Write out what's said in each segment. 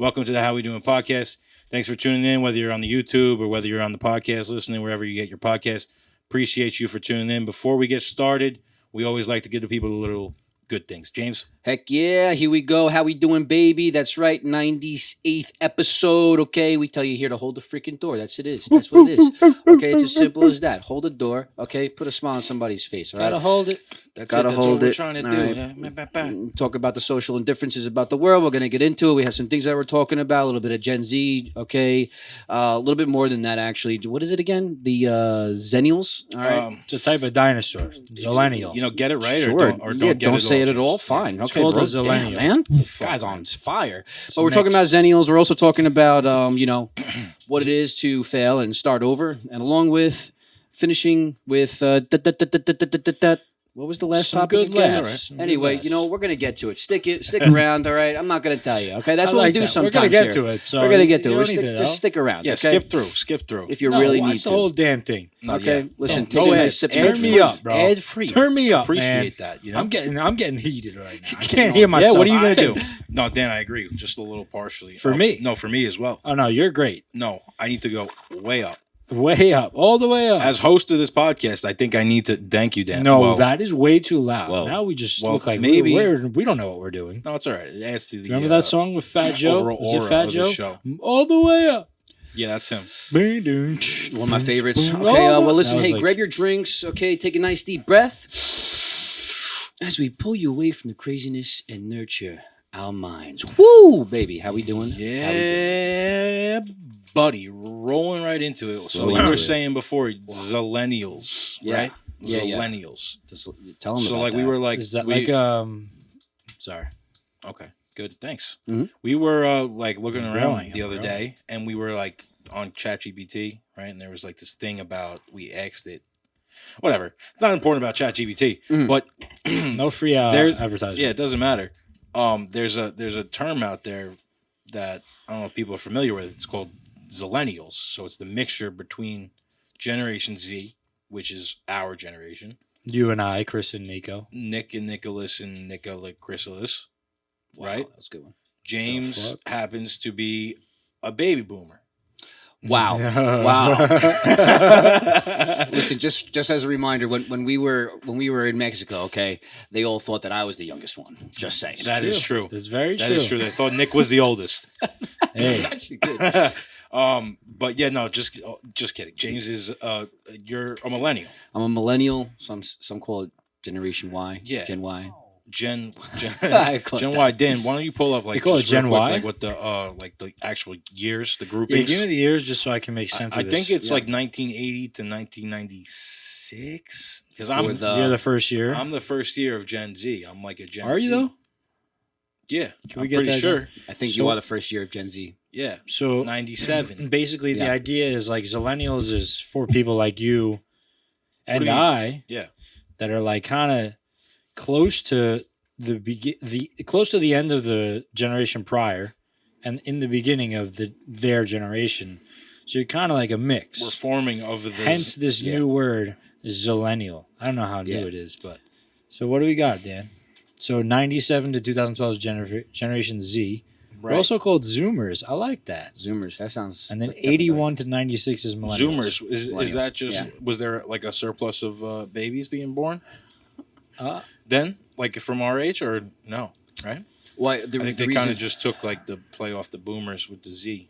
Welcome to the How We Doing podcast. Thanks for tuning in, whether you're on the YouTube or whether you're on the podcast listening, wherever you get your podcast. Appreciate you for tuning in. Before we get started, we always like to give the people a little good things. James? Heck yeah, here we go. How we doing, baby? That's right, 98th episode, okay? We tell you here to hold the freaking door. That's what it is. Okay, it's as simple as that. Hold the door, okay? Put a smile on somebody's face, all right? Gotta hold it. That's what we're trying to do. Right. Talk about the social indifferences about the world. We're going to get into it. We have some things that we're talking about, a little bit of Gen Z, okay? A little bit more than that, actually. What is it again? The Zennials, all right? It's a type of dinosaur. Zillennial. You know, get it right Sure. or don't get don't it say all, it at all. James. Fine. It's Okay, called bro. a Zillennial. Damn, man. Fuck, Guy's man. on fire. It's But a we're talking about mix. Zennials. We're also talking about, what it is to fail and start over. And along with finishing with, what was the last Some topic? good again? laughs. Some good Anyway, laughs. we're going to get to it. Stick around, all right? I'm not going to tell you, okay? That's I what like we do that. sometimes We're going to get here. to it. So We're going to get to you it. don't need to Just know. stick around, Yeah, okay? skip through. If you No, really watch need the to. whole damn thing. Not Okay, yet. listen, No take a ad- nice sip of ad your Turn me free. up, bro. Ad free. Turn me up, Appreciate man. that. You know, I'm getting heated right now. I getting can't on- hear myself. Yeah, what are you gonna do? think. No, Dan, I agree. Just a little partially. For me? No, for me as well. Oh no, you're great. No, I need to go way up. Way up, all the way up. As host of this podcast, I think I need to thank you, Dan. no, Well, that is way too loud. Whoa. Now we just Well, look like maybe- we don't know what we're doing. no, it's all right. It adds to the Remember that song with Fat Joe? overall Was it aura Fat of Joe? the show. All the way up. Yeah, that's him. One of my favorites. Okay, Oh, well, listen, that was hey, like- grab your drinks, okay? Take a nice deep breath as we pull you away from the craziness and nurture our minds. Woo, baby, how we doing? How we doing? Yeah, buddy, rolling right into it. So Rolling you were into it. saying before, Zillennials, Yeah. right? Yeah, yeah. Zillennials. Just tell them So about like that. we were like, Is that we- like Sorry. Okay, good. Thanks. Mhm. We were like looking I'm around growing, the I'm other growing. day, and we were like on ChatGPT, right? And there was like this thing about we asked it, whatever. It's not important about ChatGPT, Mhm. but No free There's- advertising. yeah, it doesn't matter. There's a term out there that I don't know if people are familiar with. It's called Zillennials. So it's the mixture between Generation Z, which is our generation, You and I, Chris and Nico. Nick and Nicholas and Nicola Chrysalis. Wow, right? That was a good one. James fuck? happens to be a baby boomer. Wow. Wow. Listen, just as a reminder, when we were in Mexico, okay, they all thought that I was the youngest one. Just saying. That is true. It's very That true. is true. They thought Nick was the oldest. Hey, Actually good. But yeah, no, just kidding. James is you're a millennial. I'm a millennial. Some call it Generation Y. Yeah. Gen Y. Gen I call it Gen that. Y. Dan, why don't you pull up like They call it just real Gen quick, Y? like what the actual years, the yeah, groupings. give me the years just so I can make sense I of this. think it's Yeah. like 1980 to 1996 because For I'm the- You're the first year. I'm the first year of Gen Z. I'm like a Gen Are you Z. though? Yeah, Can we I'm get pretty that sure. I think So- you are the first year of Gen Z. Yeah, So 97. basically, the Yeah. idea is like Zillennials is for people like you and do you mean? I Yeah. that are like kind of close to close to the end of the generation prior and in the beginning of their generation. So you're kind of like a mix. We're forming of the. Hence this Yeah. new word, Zillennial. I don't know how new Yeah. it is, but so what do we got, Dan? So 97 to 2012 is Generation Z. We're right. also called Zoomers. I like that. Zoomers. That sounds. And then that's definitely 81 to 96 is Millennials. Zoomers. Is Millennials. that just Yeah. was there like a surplus of babies being born Uh, then, like from our age, or no? Right. Why? I think they reason, kind of just took like the play off the boomers with the Z.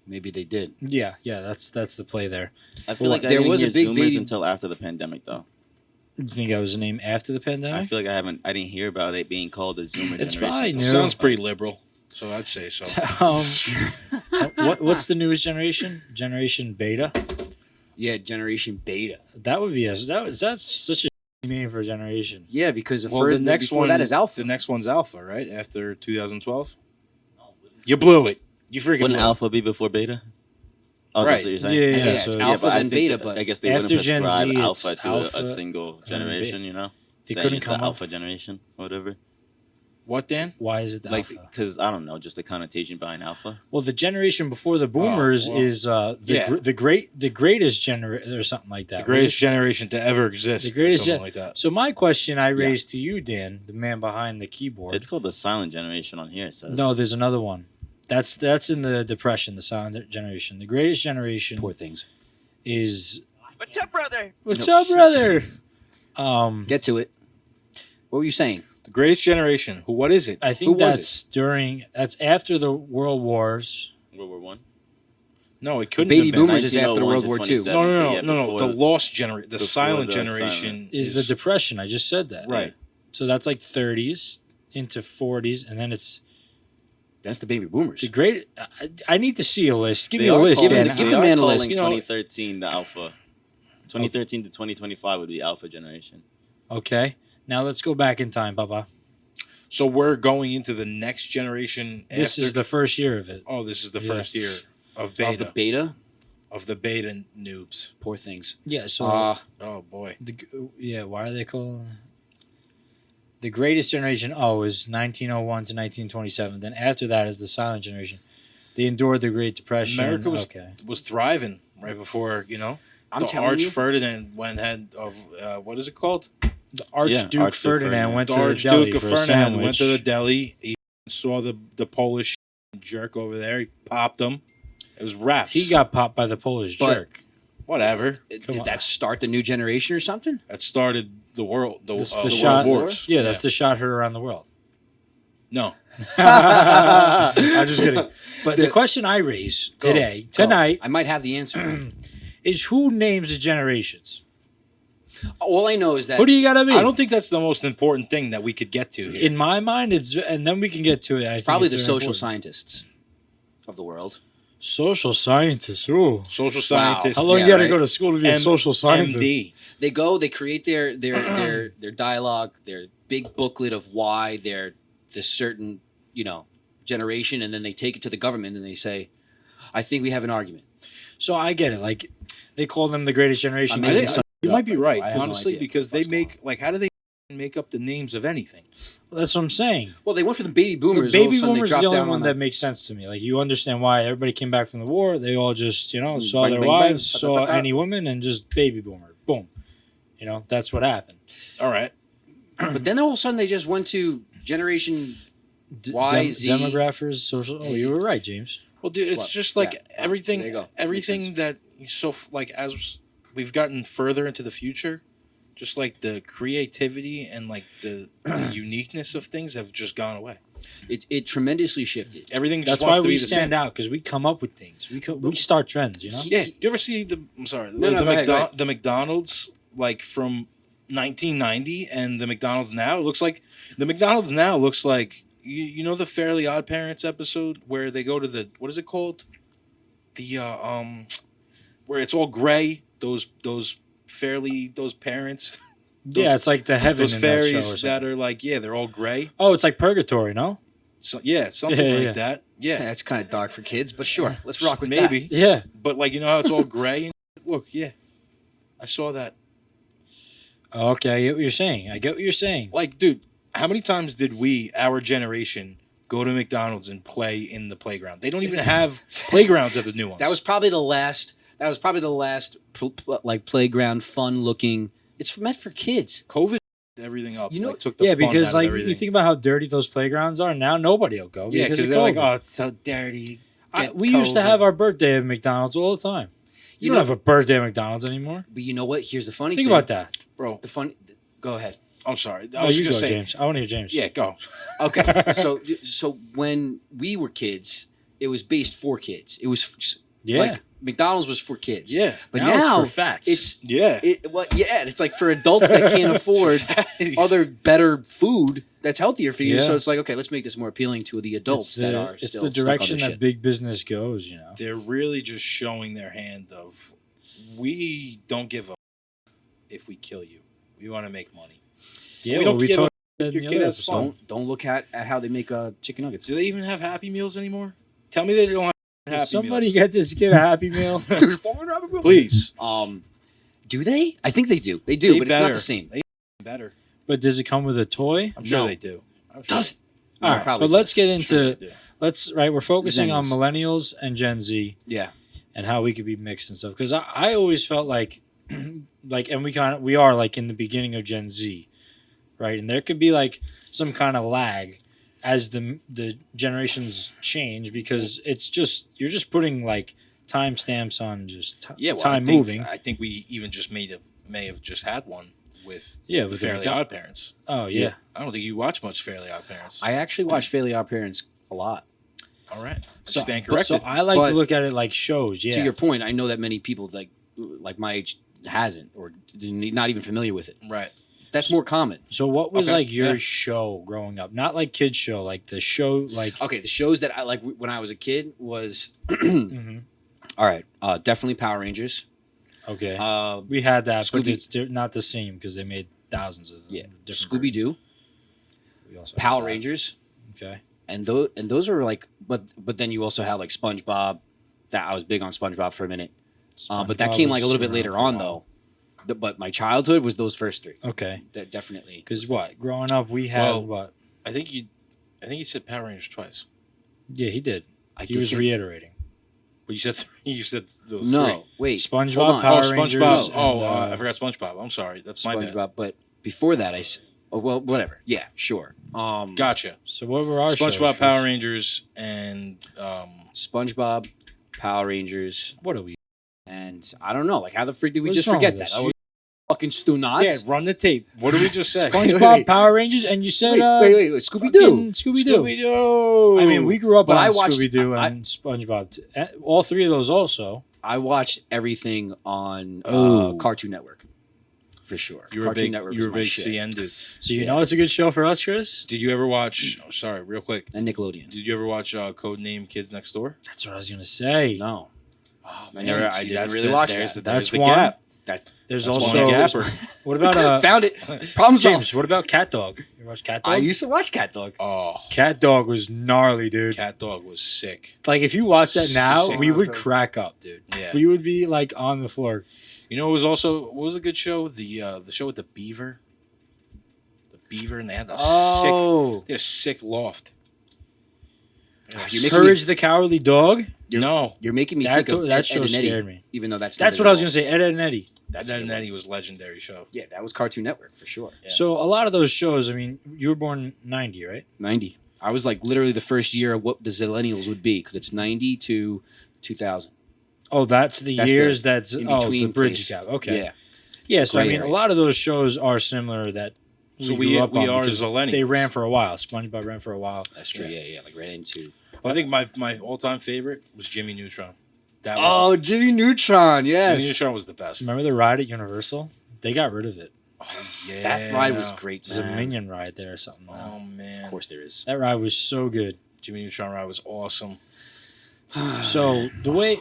maybe they did. yeah, that's the play there. I feel Well, like I there didn't was hear a big Zoomers baby- until after the pandemic, though. You think that was the name after the I pandemic? feel like I didn't hear about it being called the Zoomer It's generation. fine. until- No. Sounds pretty liberal, so I'd say so. What's the newest generation? Generation Beta. Yeah, Generation Beta. That would be that's such a name for a generation. Yeah, because the, Well, the next before one that is Alpha. The next one's Alpha, right? After 2012. You blew it. You freaking Wouldn't blew it. Alpha be before Beta? Oh, Right. that's what you're saying? Yeah, Yeah, it's so Alpha but I then think Beta, that- but I guess they after wouldn't Gen prescribe Z, it's Alpha to Alpha a single and generation, Beta. you know? They Saying couldn't it's come the up. Alpha generation, or whatever. What, Dan? Why is it the Like, Alpha? because, I don't know, just the connotation behind Alpha. Well, the generation before the Boomers well, is yeah. the greatest generation or something like that. The greatest generation to ever exist. The greatest or something gen- like that. So my question I raised to you, Dan, the man behind the keyboard. It's called the silent generation on here, it says. No, there's another one. That's in the Depression, the silent generation. The greatest generation Poor things. is What's up, brother? what's No up, shit. brother? Get to it. What were you saying? The Greatest Generation. What is it? I Who think was that's after the World Wars. World War One. No, it couldn't Baby have been. boomers is after 1901 World to War II. 27. No, no, So, no, yeah, no, no. before The lost generation, the before silent the generation Is the Depression? I just said that. right. So that's like 30s into 40s, and then it's That's the baby boomers. the great. I need to see a list. Give They me a are list. calling- Dan. give they the are man a calling list. You know- 2013 the Alpha. 2013 to 2025 would be Alpha generation. Okay, now let's go back in time, Papa. So we're going into the next generation. This after, is the first year of it. Oh, this is the Yeah. first year of Of beta the beta. of the beta noobs. Poor things. Yeah. So Oh boy. why are they called the greatest generation? Oh, is 1901 to 1927. Then after that is the silent generation. They endured the Great Depression. America was okay. was thriving right before I'm the telling Arch you. Ferdinand went head of what is it called? The Archduke Archduke Ferdinand Ferdinand. went The to the deli Archduke of for a Ferdinand sandwich. went to the deli. He saw the Polish jerk over there. He popped him. It was raps. He got popped by the Polish But- jerk. whatever. Come Did on. that start the new generation or something? That started the world. The The world shot. wars. Yeah, that's the shot heard around the world. No. I'm just kidding. But the question I raise today, tonight, I might have the answer. is who names the generations? All I know is that Who do you gotta be? I don't think that's the most important thing that we could get to here. In my mind, it's, and then we can get to it. I think probably it's the very social important. scientists of the world. Social scientists. Ooh. Social Wow. scientists. How long Yeah, you got to right. go to school to be a social scientist? MD. They go, they create their dialogue, their big booklet of why they're this certain, generation, and then they take it to the government and they say, I think we have an argument. So I get it. Like they call them the greatest generation. I think because- so. You might be right, I have no honestly, idea because they what's going make how do they make up the names of anything? That's what I'm saying. Well, they went for the baby boomers. The all of a baby sudden they boomers is dropped the only down one on that makes sense to me. Like you understand why everybody came back from the war. They all just, saw Bang, their bang, wives, bang, saw ta, ta, ta, ta. any woman, and just baby boomer. Boom. That's what happened. All right. But then all of a sudden they just went to generation Y, Z. Demographers, social. Oh, you were right, James. Well, dude, it's What? just like Yeah. everything. There you go. Makes Everything sense. that like as we've gotten further into the future, just like the creativity and like the uniqueness of things have just gone away. It tremendously shifted. Everything just That's wants why to we be the stand same. out because we come up with things. We start trends. Yeah. Do you ever see the? I'm sorry. No, no, the, go ahead, go ahead. the McDonald's like from 1990 and the McDonald's now. It looks like the McDonald's now looks like you know the Fairly Odd Parents episode where they go to the what is it called? The where it's all gray. Those parents. Yeah, it's like the heaven Those in that show or fairies something. that are like they're all gray. Oh, it's like purgatory, no? So yeah, something Yeah, like yeah. that. Yeah, Yeah, that's kind of dark for kids, but sure, let's rock with maybe. Yeah. But like how it's all gray. And look, yeah, I saw that. Okay, I get what you're saying. Like, dude, how many times did our generation, go to McDonald's and play in the playground? They don't even have playgrounds at the new ones. That was probably the last. Like playground, fun looking. It's meant for kids. COVID everything up. You know- like, took the Yeah, fun because out of like everything. you think about how dirty those playgrounds are now, nobody will go. Yeah, because because of they're like, COVID. oh, it's so dirty. Get We used to COVID. have our birthday at McDonald's all the time. You You don't know- have a birthday at McDonald's anymore. But you know what? Here's the funny Think thing. about that. Bro, The fun. Go ahead. I'm sorry. I Oh, was you go, just saying. James. I want to hear James. Yeah, go. Okay, so when we were kids, it was based for kids. It was Yeah. like McDonald's was for kids. Yeah. but Now it's now for fats. it's Yeah. it's like for adults that can't afford other better food that's healthier for you. Yeah. So it's like, okay, let's make this more appealing to the adults that are it's still the stuck on direction this that shit. big business goes. They're really just showing their hand of we don't give a if we kill you. We want to make money. Yeah, We well, don't we give talked a about your that in kid the has other fun. episode. Don't look at how they make chicken nuggets. Do they even have Happy Meals anymore? Tell me they don't have Happy Somebody Meals. get this kid a Happy Meal. Please. Do they? I think they do. They do, They but it's not better. the same. They better. But does it come with a toy? I'm sure No. they do. I'm sure. Does All right, probably but let's get I'm sure into they do. we're focusing on Millennials. millennials and Gen Z Yeah. and how we could be mixed and stuff. Because I always felt like and we are like in the beginning of Gen Z, right? And there could be like some kind of lag as the generations change, because it's just you're just putting like timestamps on just Yeah, well, time moving. I think we even just may have just had one with Yeah, the with Fairly the- Odd Parents. Oh yeah. I don't think you watch much Fairly Odd Parents. I actually watch Fairly Odd Parents a lot. All right, So, stand but- corrected. so I like But- to look at it like shows. Yeah. To your point, I know that many people like my age hasn't or not even familiar with it. Right. That's more common. So what was Okay, like your yeah. show growing up? Not like kids show, like the show like Okay, the shows that I like when I was a kid was Mhm. all right. Definitely Power Rangers. Okay. Uh, We had that, but Scooby- it's not the same because they made thousands of them. yeah, different Scooby Doo, versions. We also had Power that. Rangers, Okay. and those are like, but then you also have like SpongeBob. That I was big on SpongeBob for a minute, but that SpongeBob came like a was little bit around later for a on while. though. But my childhood was those first three. Okay. That definitely. Because what? Growing up, we had Well, what? I think you said Power Rangers twice, Yeah, he did. I He did was say- reiterating. but you said you said those no. Wait, SpongeBob, hold on. Power three. Oh, Rangers. SpongeBob. and, Oh, I forgot SpongeBob. I'm sorry. That's my bad. SpongeBob. But before that, oh well, whatever. Yeah, sure. Gotcha. So what were our SpongeBob, shows? Power Rangers, and SpongeBob, Power Rangers, What are we? and I don't know. Like, how the freak did we What's just wrong forget with that? this? Oh, fucking Stu Knots. run the tape. What did we just say? SpongeBob, Power Rangers, and you said wait, Scooby Doo. Scooby Doo. Scooby-Doo. I mean, we grew up But on I watched- Scooby Doo I- and SpongeBob. All three of those also. I watched everything on Oh. Cartoon Network, for sure. You were a Cartoon big, Network you were was a my big shit. CN dude. So you Yeah. know it's a good show for us, Chris. Did you ever watch? Oh, sorry, real quick. And Nickelodeon. Did you ever watch Codename Kids Next Door? That's what I was gonna say. No, Oh, I didn't see, really that's watch there's that. The, there's That's the one. gap. that There's That's also one gapper. what about found it. Problem solved. James? What about Cat Dog? You watch Cat Dog? I used to watch Cat Dog. Oh, Cat Dog was gnarly, dude. Cat Dog was sick. Like if you watch that now, Sick. we would crack up, dude. Yeah. We would be like on the floor. You know, it was also what was a good show? The show with the beaver. The beaver, and they had a Oh, they had a sick loft. They had a You're sick- making me- Courage the Cowardly Dog. no, you're making me That think of that Ed show and Eddie, scared me. even though that's That's what I was gonna say. Ed, Ed and Eddie. That's that a and good one. Eddie was legendary show. Yeah, that was Cartoon Network for sure. Yeah. So a lot of those shows. I mean, you were born '90, right? 90. I was like literally the first year of what the Zillennials would be because it's 90 to 2000. Oh, that's the That's years that's in the between bridge place. gap. Okay. Yeah. Yeah, so I Gray mean, a area. lot of those shows are similar that So we grew up we on are because Zillennials. they ran for a while. SpongeBob ran for a while. That's true. Yeah. Like right into. I think my all time favorite was Jimmy Neutron. That was, Oh, Jimmy Neutron. Yes. Jimmy Neutron was the best. Remember the ride at Universal? They got rid of it. Oh, yeah, That ride was great, There's a man. minion ride there or something. now. Oh man, Of course there is. That ride was so good. Jimmy Neutron ride was awesome. So the way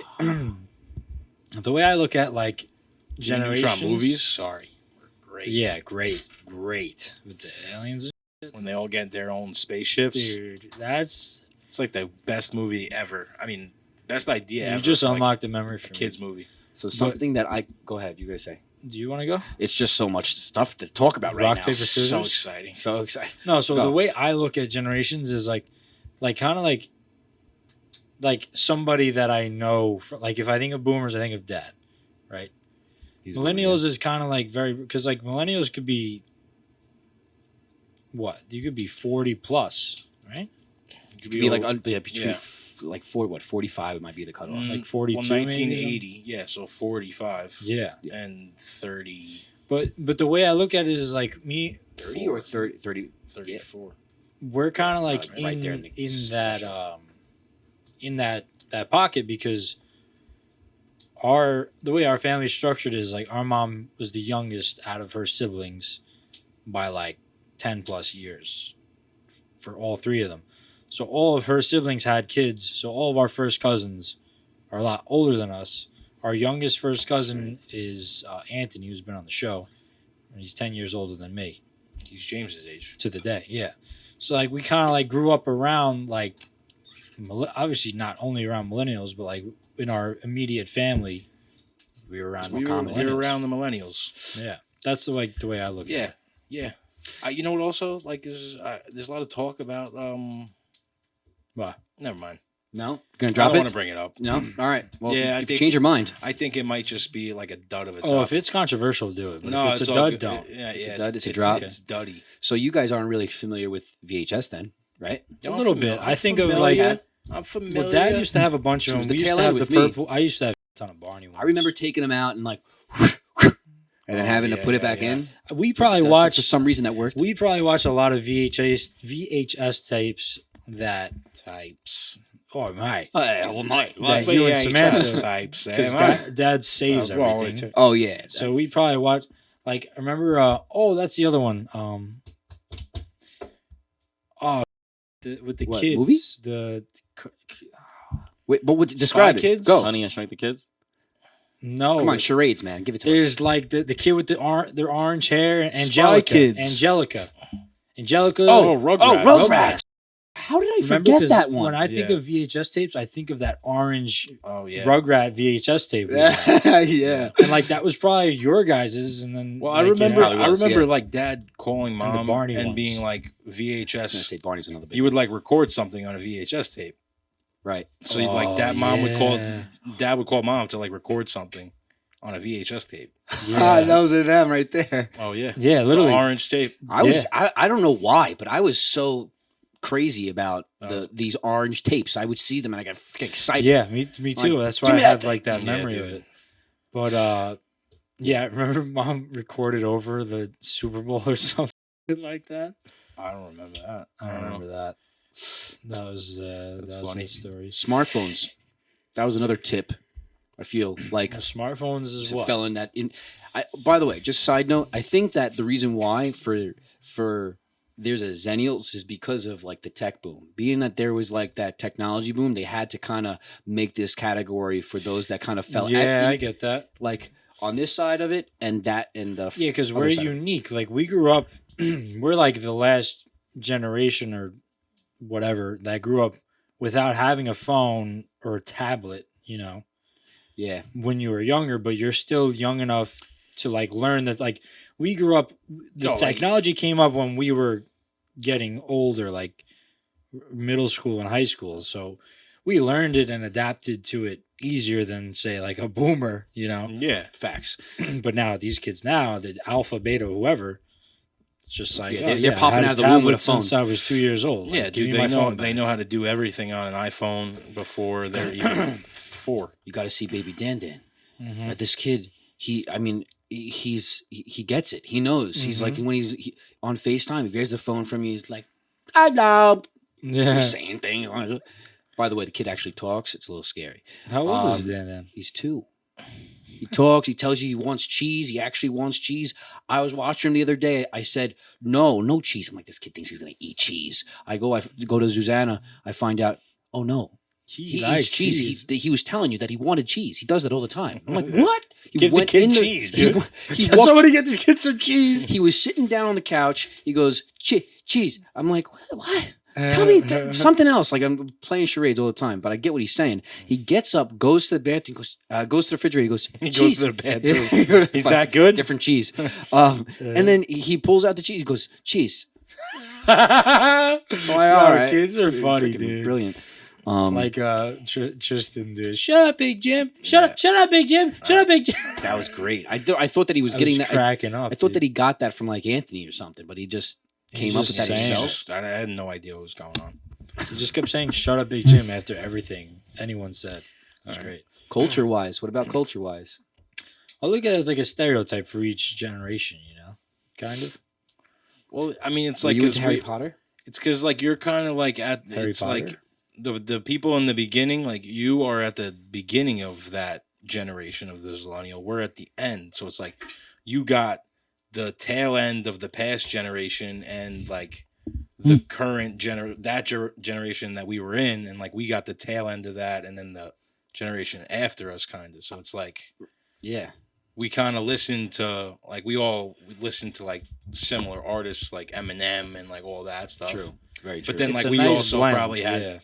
I look at like Jimmy generations Neutron movies, sorry, were great. yeah, great with the aliens. when they all get their own spaceships, Dude, that's it's like the best movie ever. I mean, best idea you ever. just for, like, unlocked the memory for a kids movie. So something that I go ahead. You gonna say? me. Do you want to go? It's just so much stuff to talk about right Rock, now. paper, scissors? So exciting. So excited. No, so Go. the way I look at generations is like kind of like somebody that I know. Like if I think of boomers, I think of dad, right? Millennials is kind of like very because like millennials could be what you could be 40 plus, right? You could be like old- between yeah. like 45 might be the cutoff. Mm, Like 42. Well, maybe? 1980, yeah, so 45 Yeah, and 30, but the way I look at it is like me, 30 or 30, 30 34. we're kind of like right there in the in that pocket because the way our family's structured is like our mom was the youngest out of her siblings by like 10 plus years for all three of them. So all of her siblings had kids. So all of our first cousins are a lot older than us. Our youngest first cousin is Anthony, who's been on the show. And he's 10 years older than me He's James's age. to the day. Yeah. So like we kind of like grew up around like obviously not only around millennials, but like in our immediate family, we were around We were millennials. around the millennials. Yeah. That's the way I look Yeah, at it. yeah. You know what? Also, like, there's a lot of talk about. What? Never mind. No, gonna I drop don't want it. to bring it up. No, all right. Well, Yeah, I if you think- change your mind, I think it might just be like a dud of a. Oh, if topic. it's controversial, do it. But no, if it's a all dud, good. don't. Yeah, It's a yeah. dud, it's a drop. It's duddy. so you guys aren't really familiar with VHS then. right? A little bit. I think of familiar. like, I'm familiar. well, Dad used to have a bunch of It was them. the We used tail to end have the with me. purple. I used to have a ton of Barney ones. I remember taking them out and like, and then Oh, having to yeah, put it yeah, back yeah. in. We probably Dusted. watched For some reason that worked. We probably watched a lot of VHS tapes that. types. Oh my! Well, That you and VHS Samantha types. because am I? Dad saves Well, everything. Oh yeah. So we probably watched. Like remember? That's the other one. With the What, kids. movie? Wait, but what? Describe it. Kids? Go. Honey, I Shrunk the Kids. No, Come on, charades, man. Give it to there's us. like the kid with their orange hair, Angelica. Kids. Angelica. Oh, Rugrats. Oh, Rugrats. How did I Remember, forget 'cause that one? when I think Yeah. of VHS tapes, I think of that orange Oh yeah. Rugrat VHS tape. we had. yeah. And like that was probably your guys's, and then Well, like, I remember. probably I was, remember yeah. like Dad calling the Mom Barney and ones. being like I was gonna VHS. say Barney's another big You would like record something on a VHS tape. right. So like that, Mom would call. yeah. Dad would call Mom to like record something on a VHS tape. Yeah. those are them right there. Oh yeah. Yeah, The literally. orange tape. I don't know why, but I was so crazy about That was- these orange tapes. I would see them and I got freaking excited. Yeah, me too. That's why give I me that had like that thing. memory Yeah, of dude. it. But yeah, remember Mom recorded over the Super Bowl or something like that. I don't remember that. I don't remember that. That was That's that was funny. a story. Smartphones. That was another tip. I feel like Smartphones is what? fell in that. By the way, just side note, I think that the reason why for there's a Zennials is because of like the tech boom. Being that there was like that technology boom, they had to kind of make this category for those that kind of fell. Yeah, I get that. like on this side of it and that and the Yeah, because other we're side of it. unique. Like we grew up, we're like the last generation or whatever that grew up without having a phone or a tablet. You know, Yeah, when you were younger, but you're still young enough to like learn that. Like we grew up, the No, like- technology came up when we were getting older, like middle school and high school. So we learned it and adapted to it easier than say like a boomer. You know. Yeah. facts. But now these kids now, the alpha, beta, whoever, it's just like Yeah, they're popping I had out of the womb with a tablet since phone. I was 2 years old. Yeah, Like, give dude. me They my know. phone They back. know how to do everything on an iPhone before they're even 4. You got to see Baby Dan. Mhm. This kid, he gets it. He knows. He's like when he's on FaceTime, he grabs the phone from you. He's like, "Hello," Yeah. he's saying things. By the way, the kid actually talks. It's a little scary. How old is Um, Dan then? He's 2. He talks. He tells you he wants cheese. He actually wants cheese. I was watching him the other day. I said, no cheese. I'm like, this kid thinks he's going to eat cheese. I go to Susanna. I find out, oh, no. He likes eats cheese. He was telling you that he wanted cheese. He does that all the time. I'm like, what? He Give the kid cheese, dude. He Can walked- somebody get this kid some cheese? he was sitting down on the couch. He goes, cheese. I'm like, what? Tell me something else. Like I'm playing charades all the time, but I get what he's saying. He gets up, goes to the bathroom, goes to the refrigerator. He goes, He goes cheese. to the bathroom. He's that good. Different cheese. And then he pulls out the cheese. He goes, cheese. Yo, all right. kids are funny, Freaking dude. Brilliant. Like Tristan, dude. Shut up, Big Jim. Shut up, Big Jim. Shut up, Big Jim. that was great. I thought that he was I getting was that. cracking up. I thought dude. that he got that from like Anthony or something, but he just He's came up with just that saying himself. I had no idea what was going on. He just kept saying "Shut up, Big Jim" after everything anyone said. That's All right. great. Culture wise, what about culture wise? I look at it as like a stereotype for each generation. You know, kind of. Well, I mean, it's Were like you into 'cause Harry we- Potter? It's because like you're kind of like at Harry it's Potter? like the people in the beginning, like you are at the beginning of that generation of the millennial. We're at the end, so it's like you got the tail end of the past generation and like the current generation that we were in, and like we got the tail end of that, and then the generation after us, kind of. So it's like Yeah. we kind of listen to like we listen to like similar artists like Eminem and like all that stuff. True. Very true. But then It's like a we nice also blend, probably had yeah.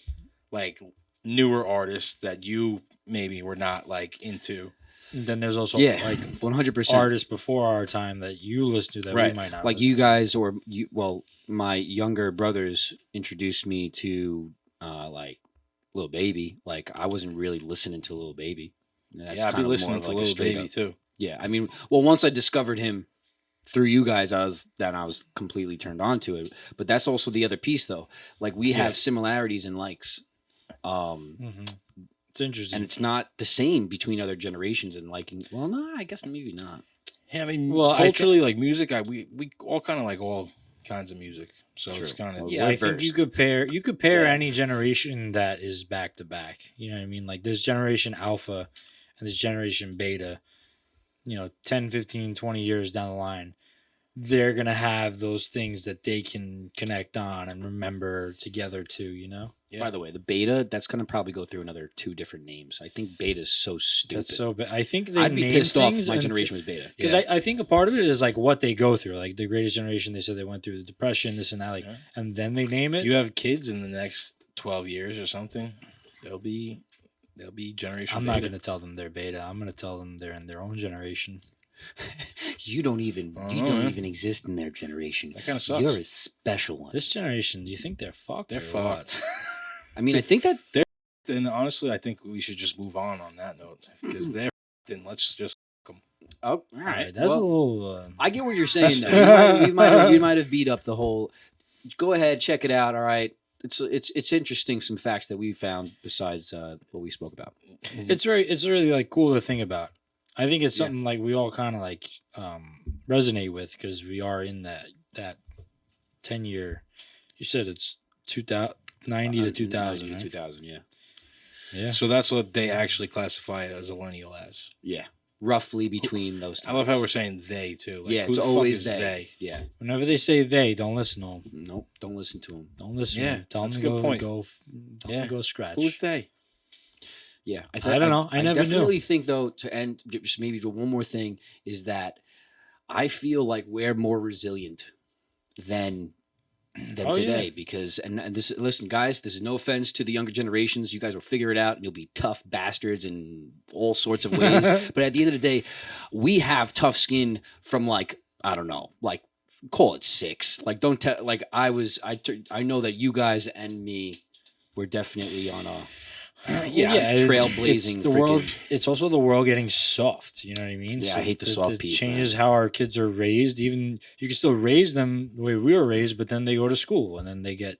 like newer artists that you maybe were not like into. And then there's also yeah, like 100%. artists before our time that you listen to that we Right. might not Like listen you to. guys or you. Well, my younger brothers introduced me to like Lil Baby. Like I wasn't really listening to Lil Baby. That's Yeah, I'd kind be of listening more to like a Lil straight Baby up- too. Yeah, I mean, well, once I discovered him, through you guys, I was completely turned on to it. But that's also the other piece, though. Like we have similarities and likes, It's interesting. and it's not the same between other generations and liking. Well, no, I guess maybe not. Yeah, I mean, Well, culturally, like music, we all kind of like all kinds of music, so it's True. kind of Well, Yeah, we're I think you versed. compare Yeah. any generation that is back to back. You know what I mean? Like this generation alpha and this generation beta, 10, 15, 20 years down the line, they're going to have those things that they can connect on and remember together too. Yeah. By the way, the beta, that's going to probably go through another 2 different names. I think beta is so stupid. That's so bad. I think they I'd be name pissed off if things my until- generation was beta. Because I think a part of it is like what they go through. Like the greatest generation, they said they went through the depression, this and that, like, Yeah. and then they name If it. you have kids in the next 12 years or something, they'll be generation. I'm not beta. going to tell them they're beta. I'm going to tell them they're in their own generation. You don't even I don't know, man. exist in their generation. That kind of sucks. You're a special one. This generation, do you think they're fucked? They're or what? fucked. I mean, I think that And honestly, I think we should just move on that note because they're. Then let's just. oh, all All right. right, that's well, a little. I get what you're saying. Though. We might have beat up the whole. Go ahead, check it out. All right, it's interesting. Some facts that we found besides what we spoke about. It's really like cool to think about. I think it's Yeah. something like we all kind of like resonate with because we are in that 10-year. You said it's 90 to 2000. 90 to Right? 2000, yeah. Yeah. So that's what they actually classify as a millennial as. Yeah. Roughly between those times. I love how we're saying they too. Like, Yeah, who it's the fuck always is they. Yeah. Whenever they say they, don't listen to them. Nope. Don't listen to them. Don't listen. Yeah, to them. Tell that's them a to good go point. tell Yeah. them to go scratch. Who's they? Yeah. I don't know. I never knew. definitely think, though, to end, just maybe to one more thing, is that I feel like we're more resilient than Oh, today yeah. because and this listen guys, this is no offense to the younger generations, you guys will figure it out and you'll be tough bastards in all sorts of ways, but at the end of the day we have tough skin from like I don't know, like call it 6, like don't tell, like I know that you guys and me were definitely on a trailblazing It's the world. freaking- It's also the world getting soft. You know what I mean? Yeah, I hate the soft It piece, changes how our kids are raised. Even you can still raise them the way we were raised, but then they go to school and then they get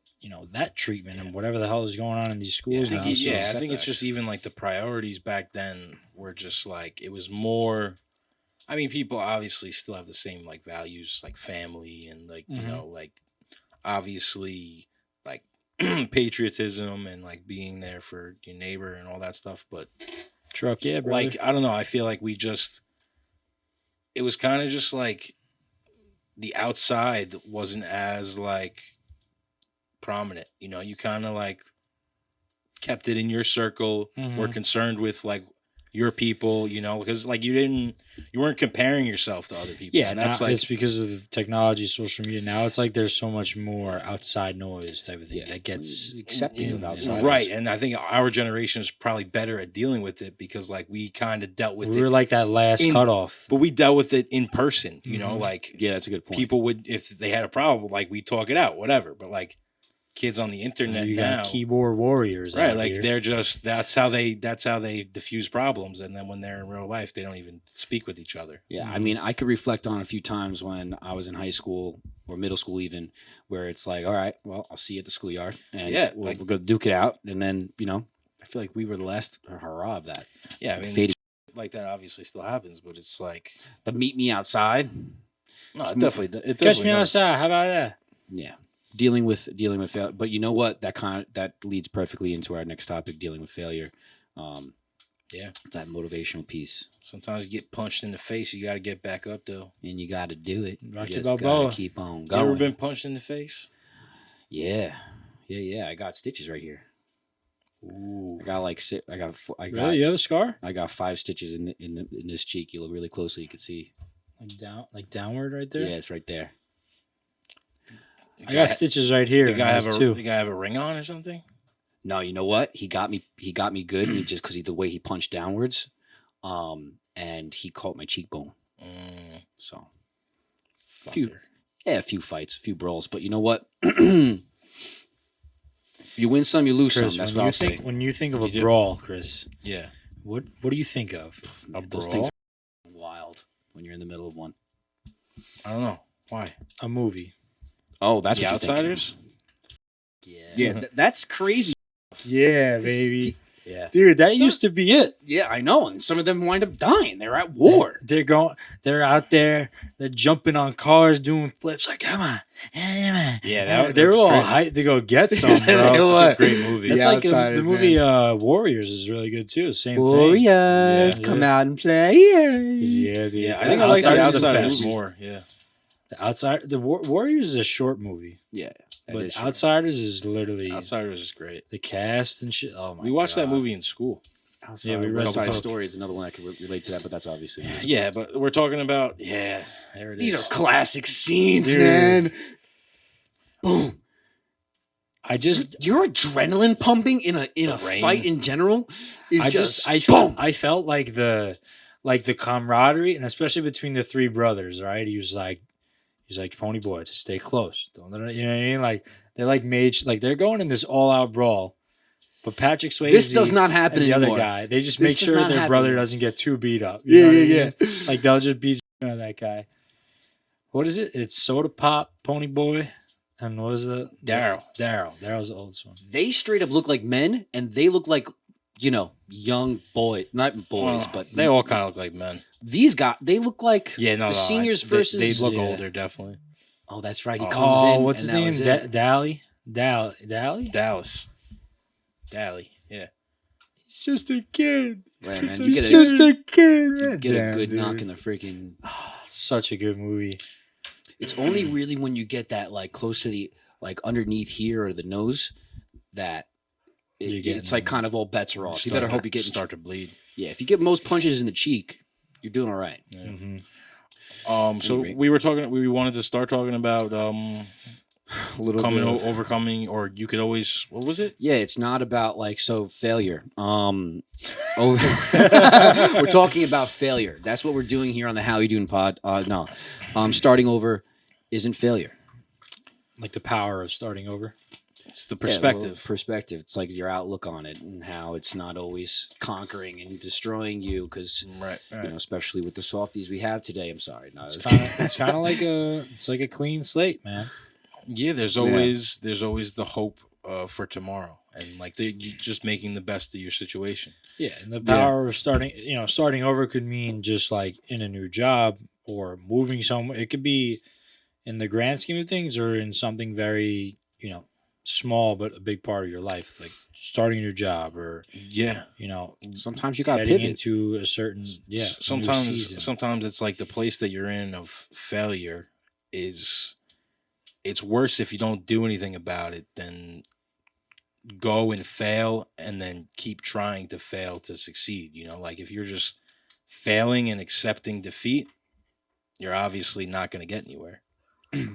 that treatment and whatever the hell is going on in these schools I now. think, so I think it's setbacks. just even like the priorities back then were just like it was more. I mean, people obviously still have the same like values, like family and like Mhm. like obviously like patriotism and like being there for your neighbor and all that stuff. But truck, yeah, brother. like I don't know, I feel like it was kind of just like the outside wasn't as like prominent. You kind of like kept it in your circle. Were Mhm. concerned with like your people, because like you weren't comparing yourself to other people. Yeah, and that's that's like it's because of the technology, social media. Now it's like there's so much more outside noise type of thing that gets accepting of in- outside. right. And I think our generation is probably better at dealing with it because like we kind of dealt with We it, were like that last in- cutoff. but we dealt with it in person. Mhm. Like Yeah, that's a good point. people would, if they had a problem, like we talk it out, whatever. But like kids on the internet You now, got keyboard warriors, right? out Like here. they're just that's how they diffuse problems, and then when they're in real life, they don't even speak with each other. Yeah, I mean, I could reflect on a few times when I was in high school or middle school, even where it's like, all right, well, I'll see you at the schoolyard, and Yeah, we'll, like- we'll go duke it out, and then I feel like we were the last hurrah of that. Yeah, I mean, Faded. like that obviously still happens, but it's like The meet me outside. no, It's it more- definitely it Catch definitely me does. outside. How about that? Yeah, dealing with failure. But you know what? That leads perfectly into our next topic: dealing with failure. Yeah. That motivational piece, Sometimes you get punched in the face, you got to get back up though. and you got to do it. Rocky Just Balboa. gotta keep on You going. ever been punched in the face? Yeah. I got stitches right here. Ooh, I got like Really? You have a scar? I got 5 stitches in this cheek. You look really closely, you can see. Like downward right there? Yeah, it's right there. I got stitches right here. The guy and those too. the guy have a ring on or something? No, you know what? He got me good, and just because the way he punched downwards, and he caught my cheekbone. So Few. Fucker. yeah, a few fights, a few brawls, but you know what? You win some, you lose Chris, some. That's when what you I'll think say. when you think of a You do. brawl, Chris, Yeah. what do you think of? A Those brawl? things are wild when you're in the middle of one. I don't know why. A movie. Oh, that's The what Outsiders. you're thinking. Yeah, that's crazy. Yeah, This- baby. Yeah. Dude, that So- used to be it. Yeah, I know. And some of them wind up dying. They're at war. They're out there, they're jumping on cars, doing flips, like, come on. Yeah, They're that's all great. hyped to go get some, They bro. were. That's a great movie. That's The like the Outsiders, movie Warriors is really good too. Same thing. Warriors, Yeah, come yeah. out and play. Yeah, the, Yeah, I the think I like the Outsiders is Outsiders best. more. Yeah. The Warriors is a short movie, Yeah, that but is true. Outsiders is literally Outsiders is great. the cast and shit. Oh my! We watched that God. movie in school. Outside, Yeah, we read West Side the book. Story is another one that could relate to that, but that's obviously Yeah, but we're talking about there it These is. are classic scenes, Dude. man. Boom. I just, Your adrenaline pumping in a rain. fight in general is I boom. felt like the camaraderie, and especially between the three brothers. Right? He's like, Pony Boy, just stay close. Don't let it, you know what I mean? Like they're like they're going in this all out brawl. But Patrick Swayze, This does not happen and the anymore. other guy, they just This make does sure not their happen brother anymore. doesn't get too beat up. You know what I mean? Like they'll just beat that guy. What is it? It's Soda Pop, Pony Boy, and what was it? Daryl. Daryl's the oldest one. They straight up look like men, and they look like young boys, not boys, but They all kind of look like men. these guys. They look like Yeah, no, the seniors they versus. look Yeah. older, definitely. Oh, that's right. He Oh, comes in. What's his and that name? was it. Dally. Dallas. Dally. Yeah. He's just a kid. Yeah, man, you He's get a, just a kid. you get a Damn, good dude. knock in the freaking. Such a good movie. It's only really when you get that like close to the like underneath here or the nose that You're getting- it's like kind of all bets are off. You better hope you get start to bleed. Yeah, if you get most punches in the cheek, you're doing all right. Yeah. Mm-hmm. So Anyway. we wanted to start talking about A little coming bit of- overcoming, or you could always, what was it? Yeah, it's not about like failure. We're talking about failure. That's what we're doing here on the How You Doing pod. No, starting over isn't failure. Like the power of starting over. It's the Yeah, well, perspective. perspective. It's like your outlook on it and how it's not always conquering and destroying you. Because Right. especially with the softies we have today. I'm sorry. No, It's kind of like a clean slate, man. Yeah, there's always the hope for tomorrow, and like you just making the best of your situation. Yeah, and the power of starting over could mean just like in a new job or moving somewhere. It could be in the grand scheme of things or in something very, small but a big part of your life, like starting a new job or, Yeah. sometimes you got to heading pivot. into a certain, new season. Sometimes it's like the place that you're in of failure is, it's worse if you don't do anything about it than go and fail and then keep trying to fail to succeed. Like if you're just failing and accepting defeat, you're obviously not going to get anywhere.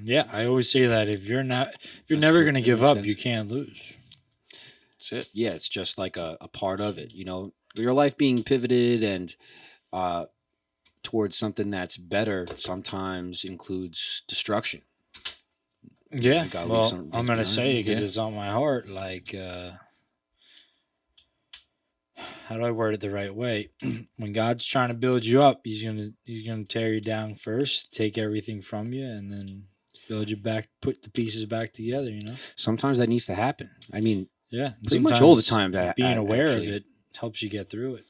Yeah, I always say that if you're never true. going to That give makes up, sense. you can't lose. That's it. Yeah, it's just like a part of it. Your life being pivoted and towards something that's better sometimes includes destruction. Yeah, You gotta leave well, some I'm things gonna behind. say because Yeah. it's on my heart. Like, how do I word it the right way? When God's trying to build you up, He's gonna tear you down first, take everything from you, and then build you back, put the pieces back together. Sometimes that needs to happen. I mean, Yeah, and pretty much all the sometimes time. being aware actually. of it helps you get through it.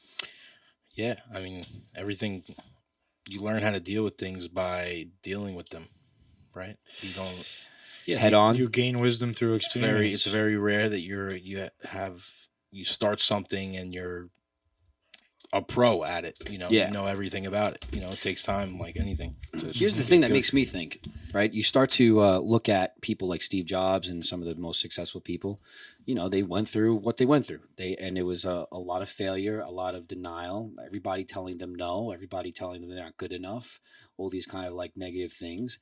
Yeah. I mean, everything, you learn how to deal with things by dealing with them, right? You don't. Yeah, Head on. You gain wisdom through experience. It's very rare that you start something and you're a pro at it. Yeah. You know everything about it. It takes time, like anything. Here's the thing that makes me think, right? You start to look at people like Steve Jobs and some of the most successful people. They went through what they went through. And it was a lot of failure, a lot of denial, everybody telling them no, everybody telling them they're not good enough, all these kind of like negative things.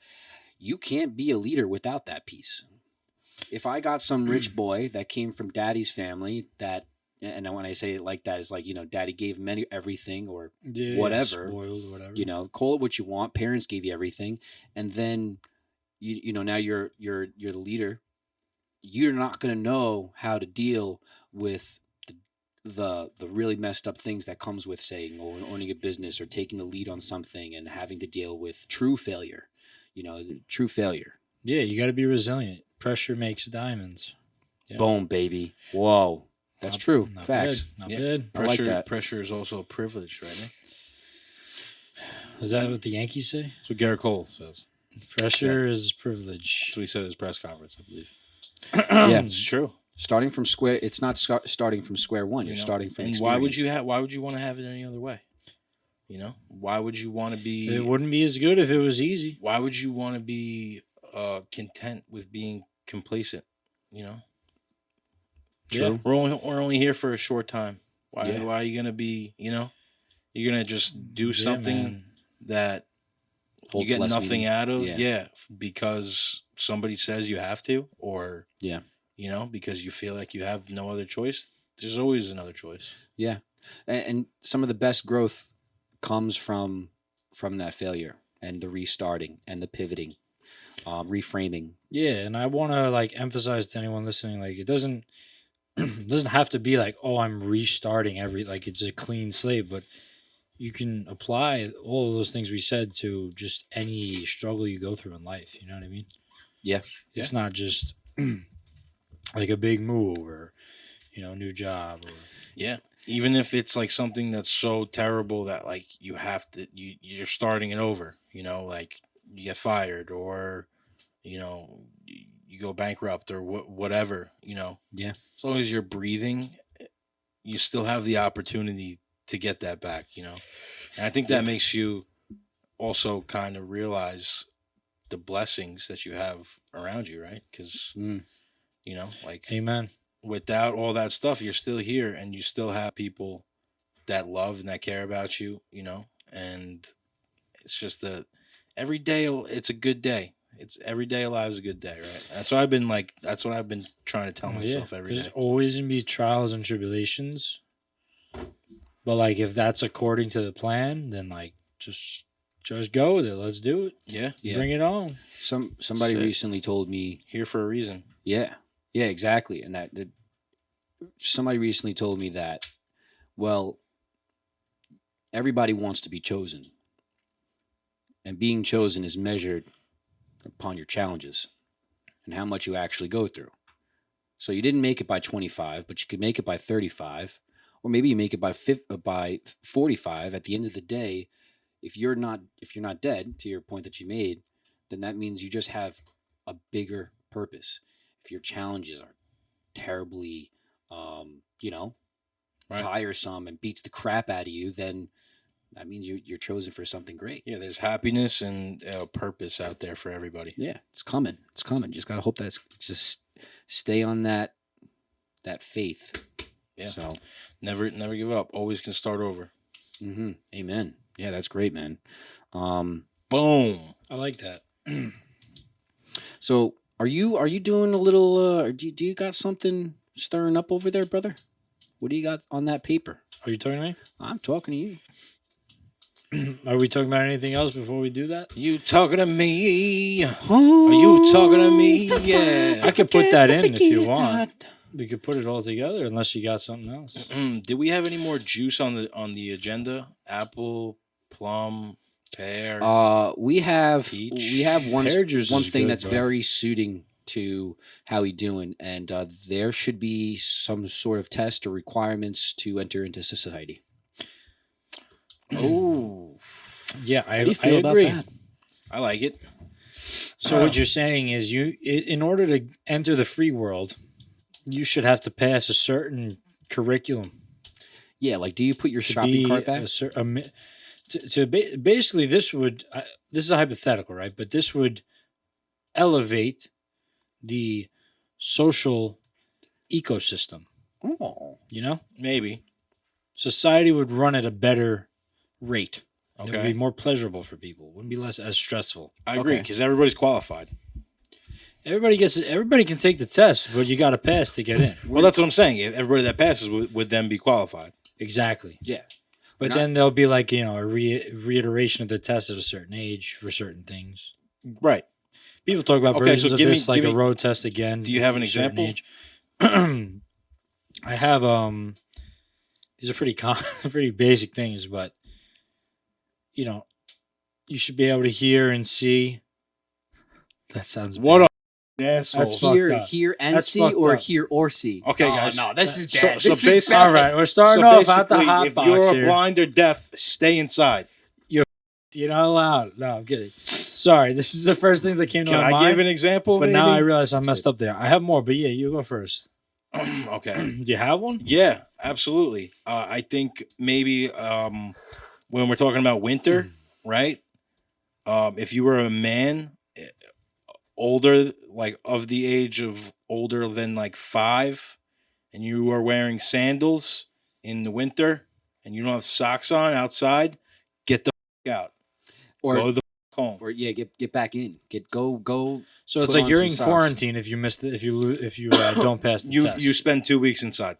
You can't be a leader without that piece. If I got some rich boy that came from daddy's family and when I say it like that, it's like, daddy gave him everything or Yeah, whatever. spoiled, whatever. Call it what you want. Parents gave you everything. And then, now you're the leader. You're not going to know how to deal with the really messed up things that comes with saying or owning a business or taking the lead on something and having to deal with true failure. the true failure. Yeah, you got to be resilient. Pressure makes diamonds. Yeah. Boom, baby. Whoa. That's Not- true. Not Facts. bad. Not Yeah. bad. I like that. Pressure is also a privilege, right? Nick? Is that what the Yankees say? That's what Garrett Cole says. Pressure is privilege. That's what he said at his press conference, I believe. Yeah. It's true. Starting from square, it's not starting from square one. You're You know? starting from And experience. why would you want to have it any other way? Why would you want to be It wouldn't be as good if it was easy. why would you want to be content with being complacent? True. We're only here for a short time. Why Yeah. why are you gonna be, you're gonna just do Yeah, something man. that Holds you get less nothing meaning. out of, Yeah. because somebody says you have to, or Yeah. because you feel like you have no other choice. There's always another choice. Yeah. And some of the best growth comes from that failure and the restarting and the pivoting, reframing. Yeah, and I want to emphasize to anyone listening, it doesn't doesn't have to be oh, I'm restarting it's a clean slate, but you can apply all of those things we said to just any struggle you go through in life. You know what I mean? Yeah. It's not just a big move or new job or Yeah. Even if it's something that's so terrible that you have to you're starting it over, you get fired, or you go bankrupt, or whatever, Yeah. As long as you're breathing, you still have the opportunity to get that back, And I think that makes you also kind of realize the blessings that you have around you, right? Because Mm. amen. without all that stuff, you're still here, and you still have people that love and that care about you, and it's just every day it's a good day. It's every day alive is a good day, right? That's what I've been trying to tell myself every There's day. always gonna be trials and tribulations, but if that's according to the plan, then just go with it. Let's do it. Yeah. Yeah. Bring it on. Somebody Sick. recently told me, Here for a reason. yeah, exactly. And that somebody recently told me that, well, everybody wants to be chosen, and being chosen is measured upon your challenges and how much you actually go through. So you didn't make it by 25, but you could make it by 35, or maybe you make it by 45. At the end of the day, if you're not dead, to your point that you made, then that means you just have a bigger purpose. If your challenges are terribly, Right. tiresome and beats the crap out of you, then that means you're chosen for something great. Yeah, there's happiness and purpose out there for everybody. Yeah, it's coming. It's coming. Just gotta hope that just stay on that faith. Yeah. So, Never give up. Always can start over. amen. Yeah, that's great, man. Boom. I like that. So are you doing a little? Do you got something stirring up over there, brother? What do you got on that paper? Are you talking to me? I'm talking to you. Are we talking about anything else before we do that? You talking to me? Are you talking to me? Yeah. I could put that in if you want. We could put it all together unless you got something else. Did we have any more juice on the agenda? Apple, plum, pear. We have Peach. one Pear juice one is thing good, that's bro. very suiting to how he doing, and there should be some sort of test or requirements to enter into society. Oh, Yeah, How do you I feel about agree. that? I like it. So what you're saying is in order to enter the free world, you should have to pass a certain curriculum. Yeah, do you put your to shopping be cart back? Basically this is a hypothetical, right? But this would elevate the social ecosystem. Oh, Maybe. Society would run at a better rate. It would Okay. be more pleasurable for people. It wouldn't be as stressful. I agree, Okay. because everybody's qualified. Everybody can take the test, but you got to pass to get in. Well, that's what I'm saying. If everybody that passes would then be qualified. Exactly. yeah. But Not- then there'll be a reiteration of the test at a certain age for certain things. Right. People talk about Okay, versions so of give me- this, give a me- road test again. Do you have an at a certain example? age. I have these are pretty basic things, but you should be able to hear and see That sounds What bad. a asshole. That's fucked Here, up. here and That's C, fucked or up. here or C. Okay, Oh, guys. no, this is So- bad. so this is basically- bad. All right, we're starting So off at the basically, hot if box you're here. blind or deaf, stay inside. You're not allowed. No, I'm kidding. Sorry, this is the first thing that came to Can my I mind. give an example? But now I maybe? realize I messed up there. I have more, but yeah, you go first. Okay. Do you have one? Yeah, absolutely. I think maybe when we're talking about winter, right? If you were a man older, like of the age of older than like 5, and you are wearing sandals in the winter, and you don't have socks on outside, get the out. Or, Go the home. or yeah, get back in. Go. So it's Put like on you're some in socks. quarantine if you missed it, if you don't pass the You test. you spend 2 weeks inside.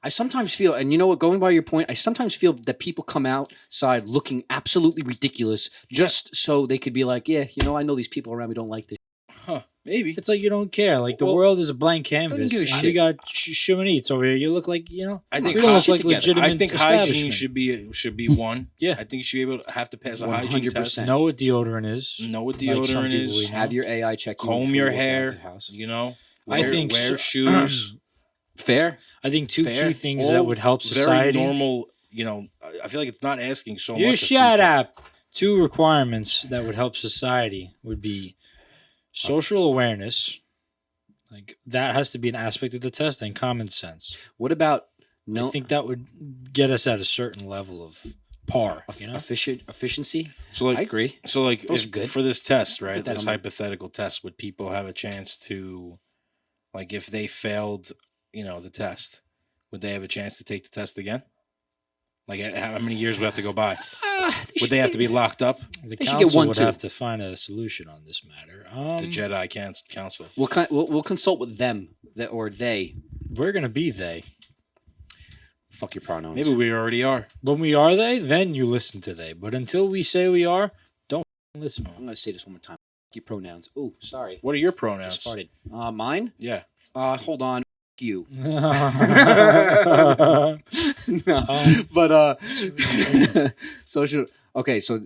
I sometimes feel, and you know what, going by your point, I sometimes feel that people come outside looking absolutely ridiculous just so they could be like, yeah, you know, I know these people around me don't like this. Huh? Maybe. It's like you don't care. Like the Well, world is a blank canvas. give a And shit. you got Shumanites over here. You look like I think you don't look hy- like together. legitimate. I think hygiene establishment. should be one. Yeah. I think you should be able to have to pass a hygiene 100%. test. Know what deodorant is. Know what Like some deodorant people we is. know. Have your AI check you Comb before your you walk out hair. the house. You know. I think wear so- shoes. Fair. I think two Fair. key things All that would help very society. normal. You know, I feel like it's not asking so You much. of shut people. up. 2 requirements that would help society would be social awareness. Like that has to be an aspect of the test, and common sense. What about I think that would get us at a certain level of par. You know, efficiency? So like, I agree. So like, Those if, are good. for this test, right? that This on my- hypothetical test, would people have a chance to, like, if they failed, the test, would they have a chance to take the test again? Like, how many years would have to go by? Would they have to be locked up? the They should get council 1, would 2. have to find a solution on this matter. The Jedi Council. We'll consult with them or they. We're gonna be they. Fuck your pronouns. Maybe we already are. When we are they, then you listen to they. But until we say we are, don't listen. I'm gonna say this one more time. Fuck your pronouns. Oh, sorry. What are your Just pronouns? farted. Mine? Yeah. Hold on. Fuck you. no. No. But social. Okay, so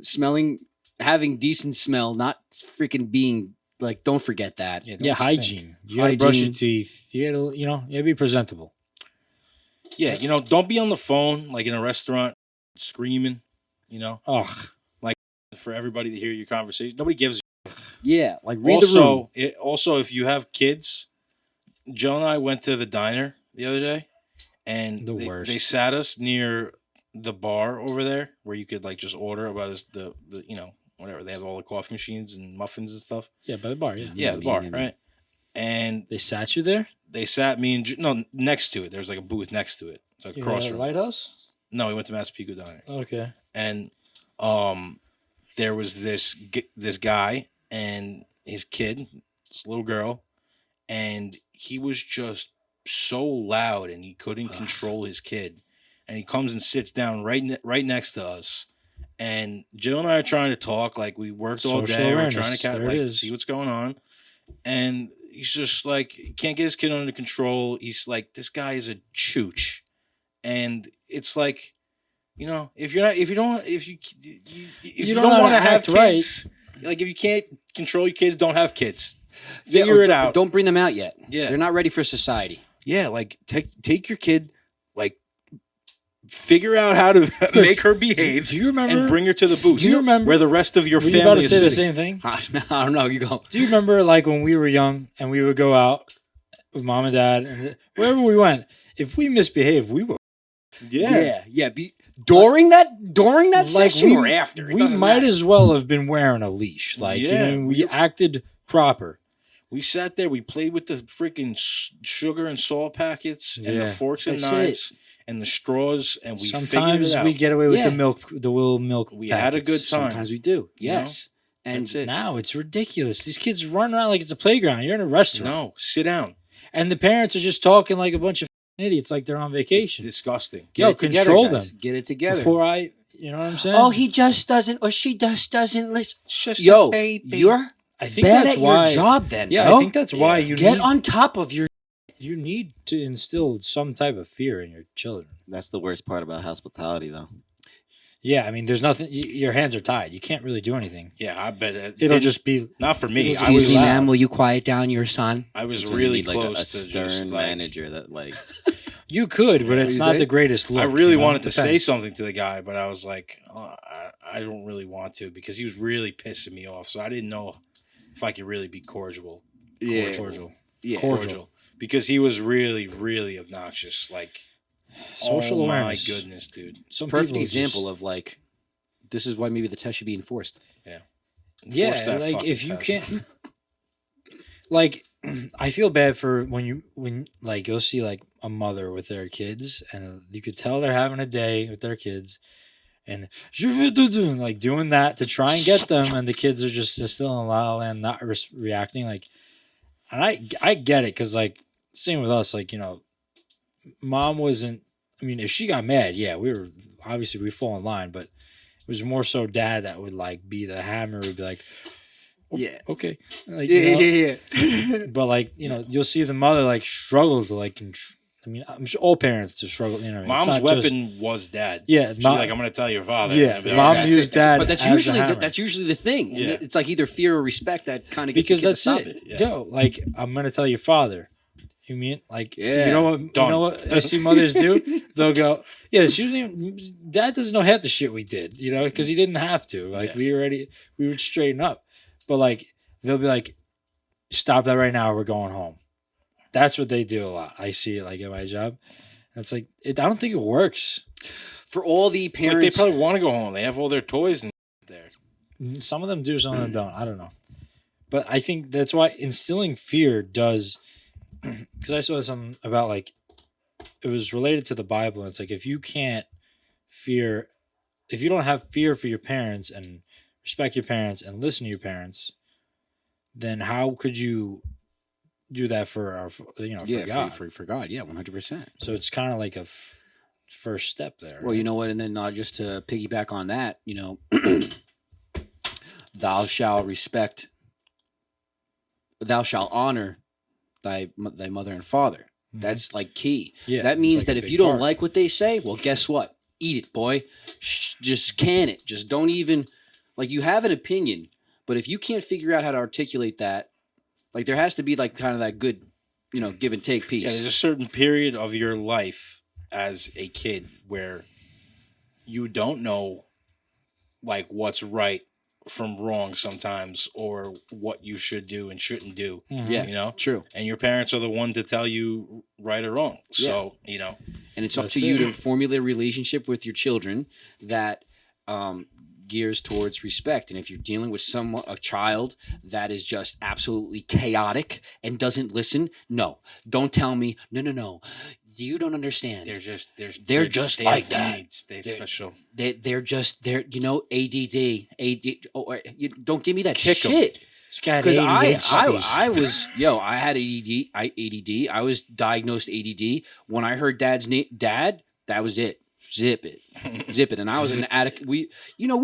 having decent smell, not freaking being like. Don't forget that. don't Yeah, stink. hygiene. You gotta brush your Hygiene. teeth. You gotta, you gotta be presentable. Yeah, don't be on the phone like in a restaurant screaming. Ugh. For everybody to hear your conversation. Nobody gives. Yeah, like read the room. Also, if you have kids, Joe and I went to the diner the other day, and The they worst. sat us near the bar over there where you could like just order about the whatever they have all the coffee machines and muffins and stuff. Yeah, by the bar. Yeah. Yeah, the bar, right? And They sat you there. they sat me and no next to it. There was like a booth next to it, so You across were at from. Lighthouse. No, we went to Massapequa Diner, Okay. and there was this guy and his kid, this little girl, and he was just so loud and he couldn't control his kid. And he comes and sits down right next to us. And Jill and I are trying to talk, like we worked all Social day, we're awareness, trying to there it is. see what's going on. And he's just like, he can't get his kid under control. He's like, this guy is a chooch. And it's like, if you don't know how want to to have act right. kids, like if you can't control your kids, don't have kids. Figure it out. Don't bring them out yet. Yeah. They're not ready for society. Yeah, like take your kid, like figure out how to make her behave Do you remember? and bring her to the booth. Do you remember- where the rest of your were you family about to is say the sitting? same thing? I don't know. You go. Do you remember like when we were young and we would go out with mom and dad and wherever we went, if we misbehaved, we were Yeah. During that like session or after. It We doesn't might matter. as well have been wearing a leash. Like Yeah. we acted proper. We sat there, we played with the freaking sugar and salt packets and the Yeah. forks and That's knives and the straws, and we figured Sometimes it out. we get away with Yeah. the little milk. We had a good packets. time. Sometimes we do. You know? Yes. And That's it. Now it's ridiculous. These kids run around like it's a playground. You're in a restaurant. No, sit down. And the parents are just talking like a bunch of idiots, like they're on It's vacation. disgusting. get Yo, it together, control guys. them. Get it together. Before you know what I'm saying? Oh, he just doesn't, or she just doesn't listen. It's just Yo, a baby. you're I think bad that's at why. your job then. Yeah, bro. I think that's why you Get need, on top of your. you need to instill some type of fear in your children. That's the worst part about hospitality, though. Yeah, I mean, there's nothing. Your hands are tied. You can't really do anything. Yeah, I bet It'll just be. not for me. I Excuse was me, ma'am. Will you quiet down your son? I was That's when you really need, like, close a to stern just like, manager that like. You could, but Yeah. it's What not you the say? greatest look. I really you know? wanted to say Depends. something to the guy, but I was like, oh, I don't really want to because he was really pissing me off. So I didn't know if I could really be cordial. Cordial. Yeah. Cordial. Because he was really, really obnoxious. Like, Social oh awareness. my goodness, dude. Some Perfect people example just- of like, this is why maybe the test should be enforced. Force Yeah, that like fucking if you test. can't. Like, I feel bad for when like you'll see like a mother with their kids, and you could tell they're having a day with their kids, and like doing that to try and get them, and the kids are just still in la la land, not reacting. Like, and I get it because like same with us, like mom wasn't. I mean, if she got mad, yeah, we fall in line, but it was more so dad that would like be the hammer, would be like, "Oh, Yeah. okay, like, Yeah. but like you'll see the mother like struggle to like. I mean, I'm sure all parents to struggle. It's Mom's not weapon was dad. Yeah, She's mom- like, I'm going to tell your father. Yeah, And I'll be mom like, used dad, But that's as the usually hammer. that's usually the thing. And Yeah. It's like either fear or respect that kind of gets because the kid that's to stop it. Yeah. Yo, like I'm gonna tell your father. You mean like Yeah. you know what? Done. You know what I see mothers do? They'll go, yeah. She didn't even, dad doesn't know half the shit we did, because he didn't have to. Like Yeah. we would straighten up, but like they'll be like, stop that right now. We're going home. That's what they do a lot. I see it like at my job. And it's like I don't think it works. For all the It's like they parents, probably want to go home. They have all their toys and there. Some of them do, some of them don't. I don't know. But I think that's why instilling fear does, because I saw something about like, it was related to the Bible. And it's like, if you don't have fear for your parents and respect your parents and listen to your parents, then how could you do that for for God? for God, yeah, 100%. So it's kind of like a first step there. Well, right? you know what, and then just to piggyback on that, thou shalt honor thy mother and father. Mhm. That's like key. Yeah, That it's means like a that if big you don't part. like what they say, well, guess what? Eat it, boy. Just can it. Just don't even like you have an opinion, but if you can't figure out how to articulate that, like there has to be like kind of that good, give and take piece. Yeah, there's a certain period of your life as a kid where you don't know like what's right from wrong sometimes or what you should do and shouldn't do. Mhm. Yeah. True. And your parents are the one to tell you right or wrong. So, And it's up That's to you it. to formulate a relationship with your children that gears towards respect. And if you're dealing with a child that is just absolutely chaotic and doesn't listen, no, don't tell me, no, you don't understand. they're just They're just they like have that. needs. They're They're- special. They're ADD. You don't give me that Kick 'em. shit. It's got Because I ADHD. had ADD. I was diagnosed ADD. When I heard Dad's name, Dad, that was it. Zip it. And I was an we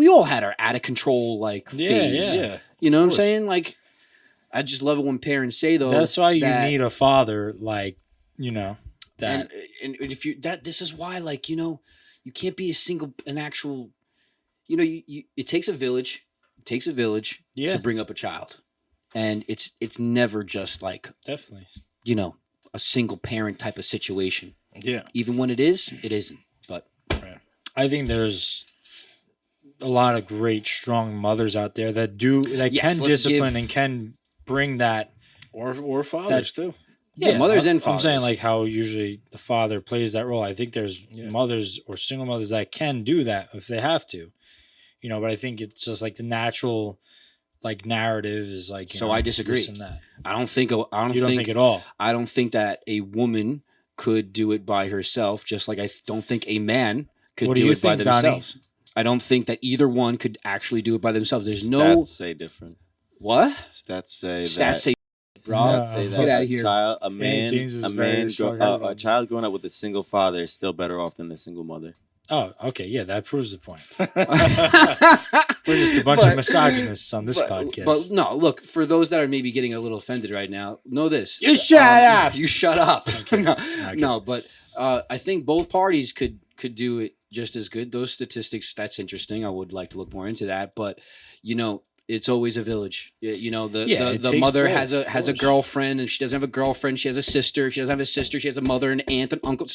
all had our out of control like phase. Yeah. You know what I'm course. saying? Like, I just love it when parents say though. That's why you that- need a father, like that. and if you this is why you can't be an actual. It takes a village. It takes a village Yeah, to bring up a child, and it's never just like definitely. a single parent type of situation. Yeah. Even when it is, it isn't. But I think there's a lot of great, strong mothers out there that Yes, can let's discipline give- and can bring that. Or fathers too. yeah, mothers and I'm saying fathers. like how usually the father plays that role. I think there's Yeah. mothers or single mothers that can do that if they have to, but I think it's just like the natural like narrative is like. So I disagree. this and that. I don't think You don't think at all. I don't think that a woman could do it by herself, just like I don't think a man could What do do you it by think, Donnie? themselves. I don't think that either one could actually do it by themselves. There's no Stats say different. what Stats say stats that. say, bro. No. Say that Get outta a here. child, a man, James is a very man, strong-headed a on child growing up with a single father is still better off than a single mother. Oh, okay, yeah, that proves the point. We're We're just a bunch of misogynists on this podcast. But no, look, for those that are maybe getting a little offended right now, know this. You shut up! You shut up. Okay. no, Okay. no, but I think both parties could do it just as good. Those statistics, that's interesting. I would like to look more into that. But, it's always a village. The it takes mother both, has a of has a course. girlfriend, and she doesn't have a girlfriend. She has a sister. If she doesn't have a sister, she has a mother, an aunt, an uncle.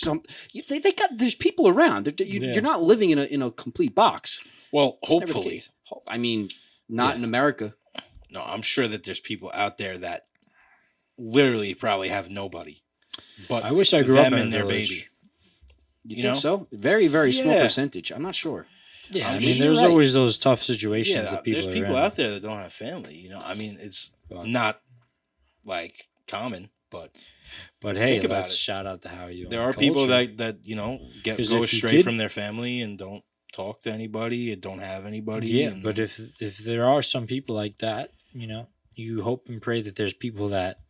There's people around. You're not living in a complete box. Well, It's never the hopefully. case. I mean, not in America. No, I'm sure that there's people out there that literally probably have nobody. But I wish I grew up them in a and their village. baby. You You think know? so? Very, very small Yeah. percentage. I'm not sure. Yeah, I'm I sure mean, you're there's right. always those tough situations Yeah, that people there's are people in. out there that don't have family. I mean, it's But- not like common, but But hey, Think about let's it. shout out to how you. there are people that go 'Cause if you astray kid- from their family and don't talk to anybody and don't have anybody. Yeah, and, but if there are some people like that, you hope and pray that there's people that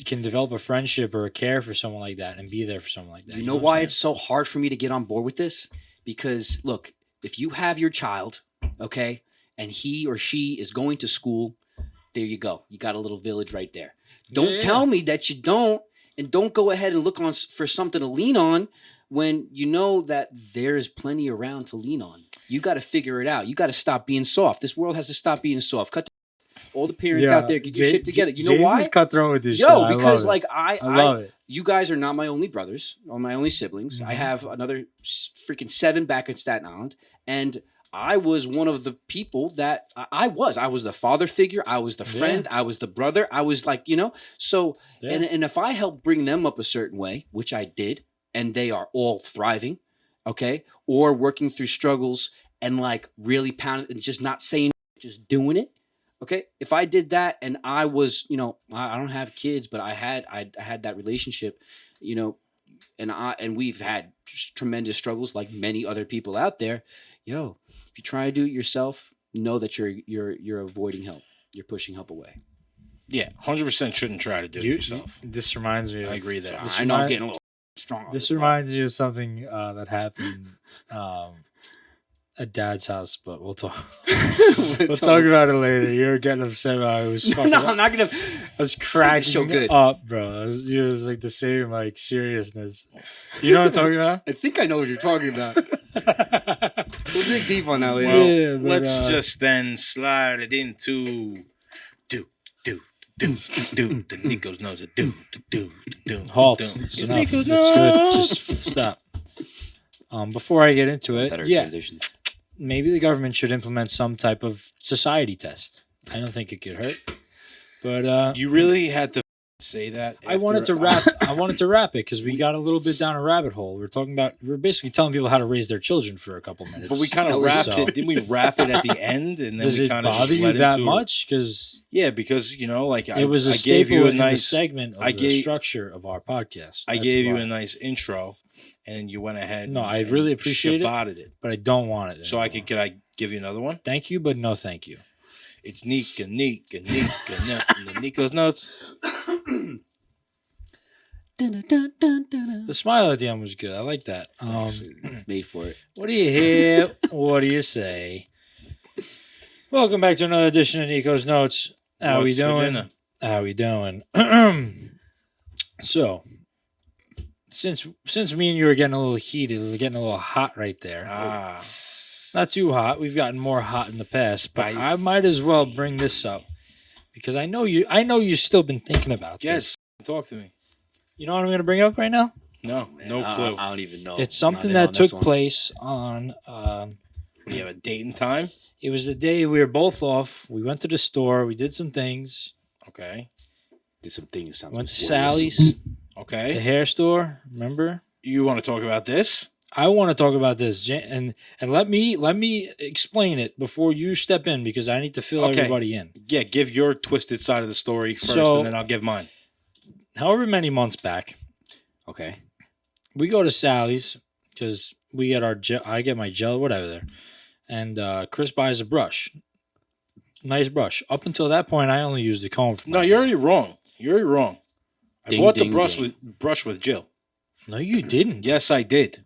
can develop a friendship or a care for someone like that and be there for someone like that. You know what I'm why saying? it's so hard for me to get on board with this? Because look, if you have your child, okay, and he or she is going to school, there you go. You got a little village right there. Don't Yeah. tell me that you don't, and don't go ahead and look for something to lean on when you know that there's plenty around to lean on. You got to figure it out. You got to stop being soft. This world has to stop being soft. Cut all the parents out there, get your shit together. You know James why? is cutthroat with this shit. Yo, I because love it. like I love it. you guys are not my only brothers or my only siblings. I Mhm. have another freaking 7 back in Staten Island, and I was one of the people that I was the father figure. I was the friend. I was the brother. I was like, so, Yeah. and if I help bring them up a certain way, which I did, and they are all thriving, okay, or working through struggles and like really pounding and just not saying, just doing it. Okay, if I did that and I was, I don't have kids, but I had that relationship, and we've had just tremendous struggles like many other people out there. Yo, if you try to do it yourself, know that you're avoiding help. You're pushing help away. yeah, 100% shouldn't try to do it yourself. This reminds me. I Of, agree there. This I know I'm remind- getting a little strong. This reminds me of something that happened at Dad's house, but we'll talk. We'll talk about it later. You're getting upset about it. I was fucking. No, I'm not gonna. I was cracking so good. up, bro. It was like the same like seriousness. You know what I'm talking about? I think I know what you're talking about. We'll dig deep on that later. Well, Yeah, but, let's just then slide it into do. The Nico's knows it. Do. Halt. do. It's It's enough. Nico's It's good. knows. Just stop. Before I get into it, Better yeah, transitions. maybe the government should implement some type of society test. I don't think it could hurt, but You really had to say that. I wanted to after- wrap. I wanted to wrap it because we got a little bit down a rabbit hole. We're basically telling people how to raise their children for a couple minutes. But we kind That of was wrapped so- it. Didn't we wrap it at the end? And then Does we it kind of bother just you led that into much? Because Yeah, because like it was a I staple gave you a in the nice segment of I the gave- structure of our podcast. I That's gave you why. a nice intro, and you went ahead. No, I and really appreciate it. shabbatted it. but I don't want it. So I anymore. could I give you another one? Thank you, but no, thank you. It's Nika, the Nico's notes. The smile at the end was good. I like that. Made for it. What do you hear? What do you say? Welcome back to another edition of Nico's Notes. How we What's for doing? dinner? How we doing? So, since me and you are getting a little heated, getting a little hot right there. Ah, Not too hot. We've gotten more hot in the past, but Spice. I might as well bring this up because I know you've still been thinking about yes. this. Talk to me. You know what I'm going to bring up right now? No, no I- clue. I don't even know. It's I'm something not in that on this took one. place on. We have a date and time. It was the day we were both off. We went to the store. We did some things. Okay. Did some things. Sounds Went to worse. Sally's, the Okay. hair store. Remember? You want to talk about this? I want to talk about this, and let me explain it before you step in because I need to fill Okay. everybody in. Yeah, give your twisted side of the story first, So- and then I'll give mine. However many months back, Okay. we go to Sally's because we get our gel. I get my gel, whatever there, and Chris buys a brush. Nice brush. Up until that point, I only used the comb. For No, my you're hair. already wrong. You're already wrong. I Ding, bought ding, the brush ding. with Jill. No, you didn't. Yes, I did.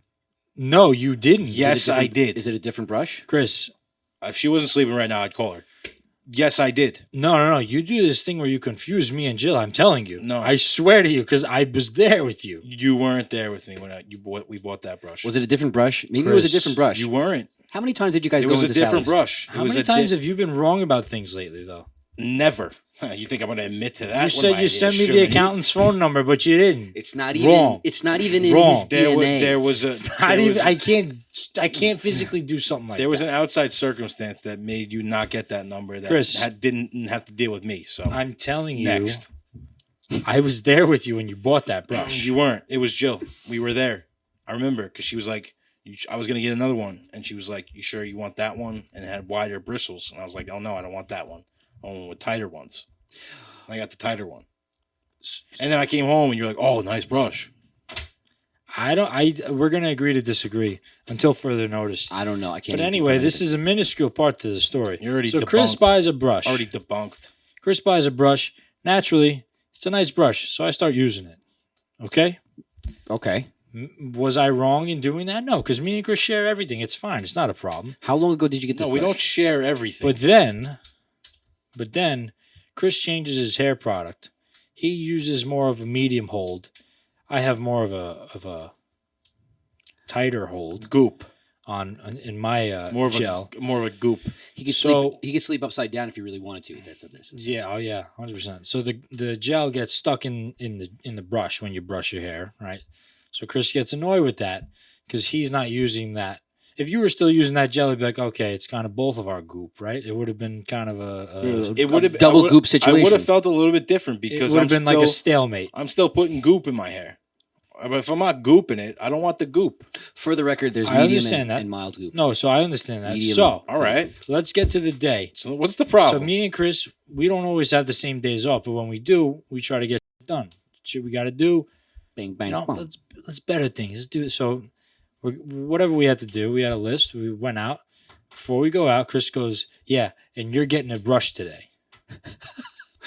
No, you didn't. Yes, I did. Is it a different brush? Chris. If she wasn't sleeping right now, I'd call her. Yes, I did. No. You do this thing where you confuse me and Jill. I'm telling you. No. I swear to you, because I was there with you. You weren't there with me when we bought that brush. Was it a different brush? Maybe it was a Chris, different brush. You weren't. How many times did you guys It go was a into different Sally's? brush. How many times have you been wrong about things lately, though? Never. You think I'm going to admit to that? You said you sent me the accountant's phone number, but you didn't. It's not even. Wrong. It's not even in Wrong. his DNA. There was a. It's not there even. was- I can't physically do something like that. There was an outside circumstance that made you not get that number that Chris. didn't have to deal with me. So I'm telling you. next. I was there with you when you bought that brush. You weren't. It was Jill. We were there. I remember because she was like, I was going to get another one. And she was like, you sure you want that one? And it had wider bristles. And I was like, oh, no, I don't want that one. I want one with tighter ones. I got the tighter one. And then I came home and you're like, oh, nice brush. We're gonna agree to disagree until further notice. I don't know. I can't. But even anyway, confirm this anything. is a minuscule part to the story. You're already So Chris debunked. buys a brush. Already debunked. Chris buys a brush. Naturally, it's a nice brush, so I start using it. Okay. Okay. Was I wrong in doing that? No, because me and Chris share everything. It's fine. It's not a problem. How long ago did you get this? No, we brush? don't share everything. But then, Chris changes his hair product. He uses more of a medium hold. I have more of a tighter hold Goop. in my More of gel. more of a goop. He could So- sleep. He could sleep upside down if he really wanted to. That's this. Yeah, 100%. So the gel gets stuck in the brush when you brush your hair, right? So Chris gets annoyed with that because he's not using that. If you were still using that gel, he'd be like, okay, it's kind of both of our goop, right? It would have been kind of It would have double goop situation. I would have felt a little bit different it because would I'm have been still, like a stalemate. I'm still putting goop in my hair. But if I'm not gooping it, I don't want the goop. For the record, there's I medium understand and, that. and mild goop. No, so I understand that. Medium. So All right. let's get to the day. So what's the problem? So me and Chris, we don't always have the same days off, but when we do, we try to get done. Shit we got to do. Bang bang. You know, boom. let's better things. Let's do it. So whatever we had to do, we had a list. We went out. Before we go out, Chris goes, "Yeah, and you're getting a brush today."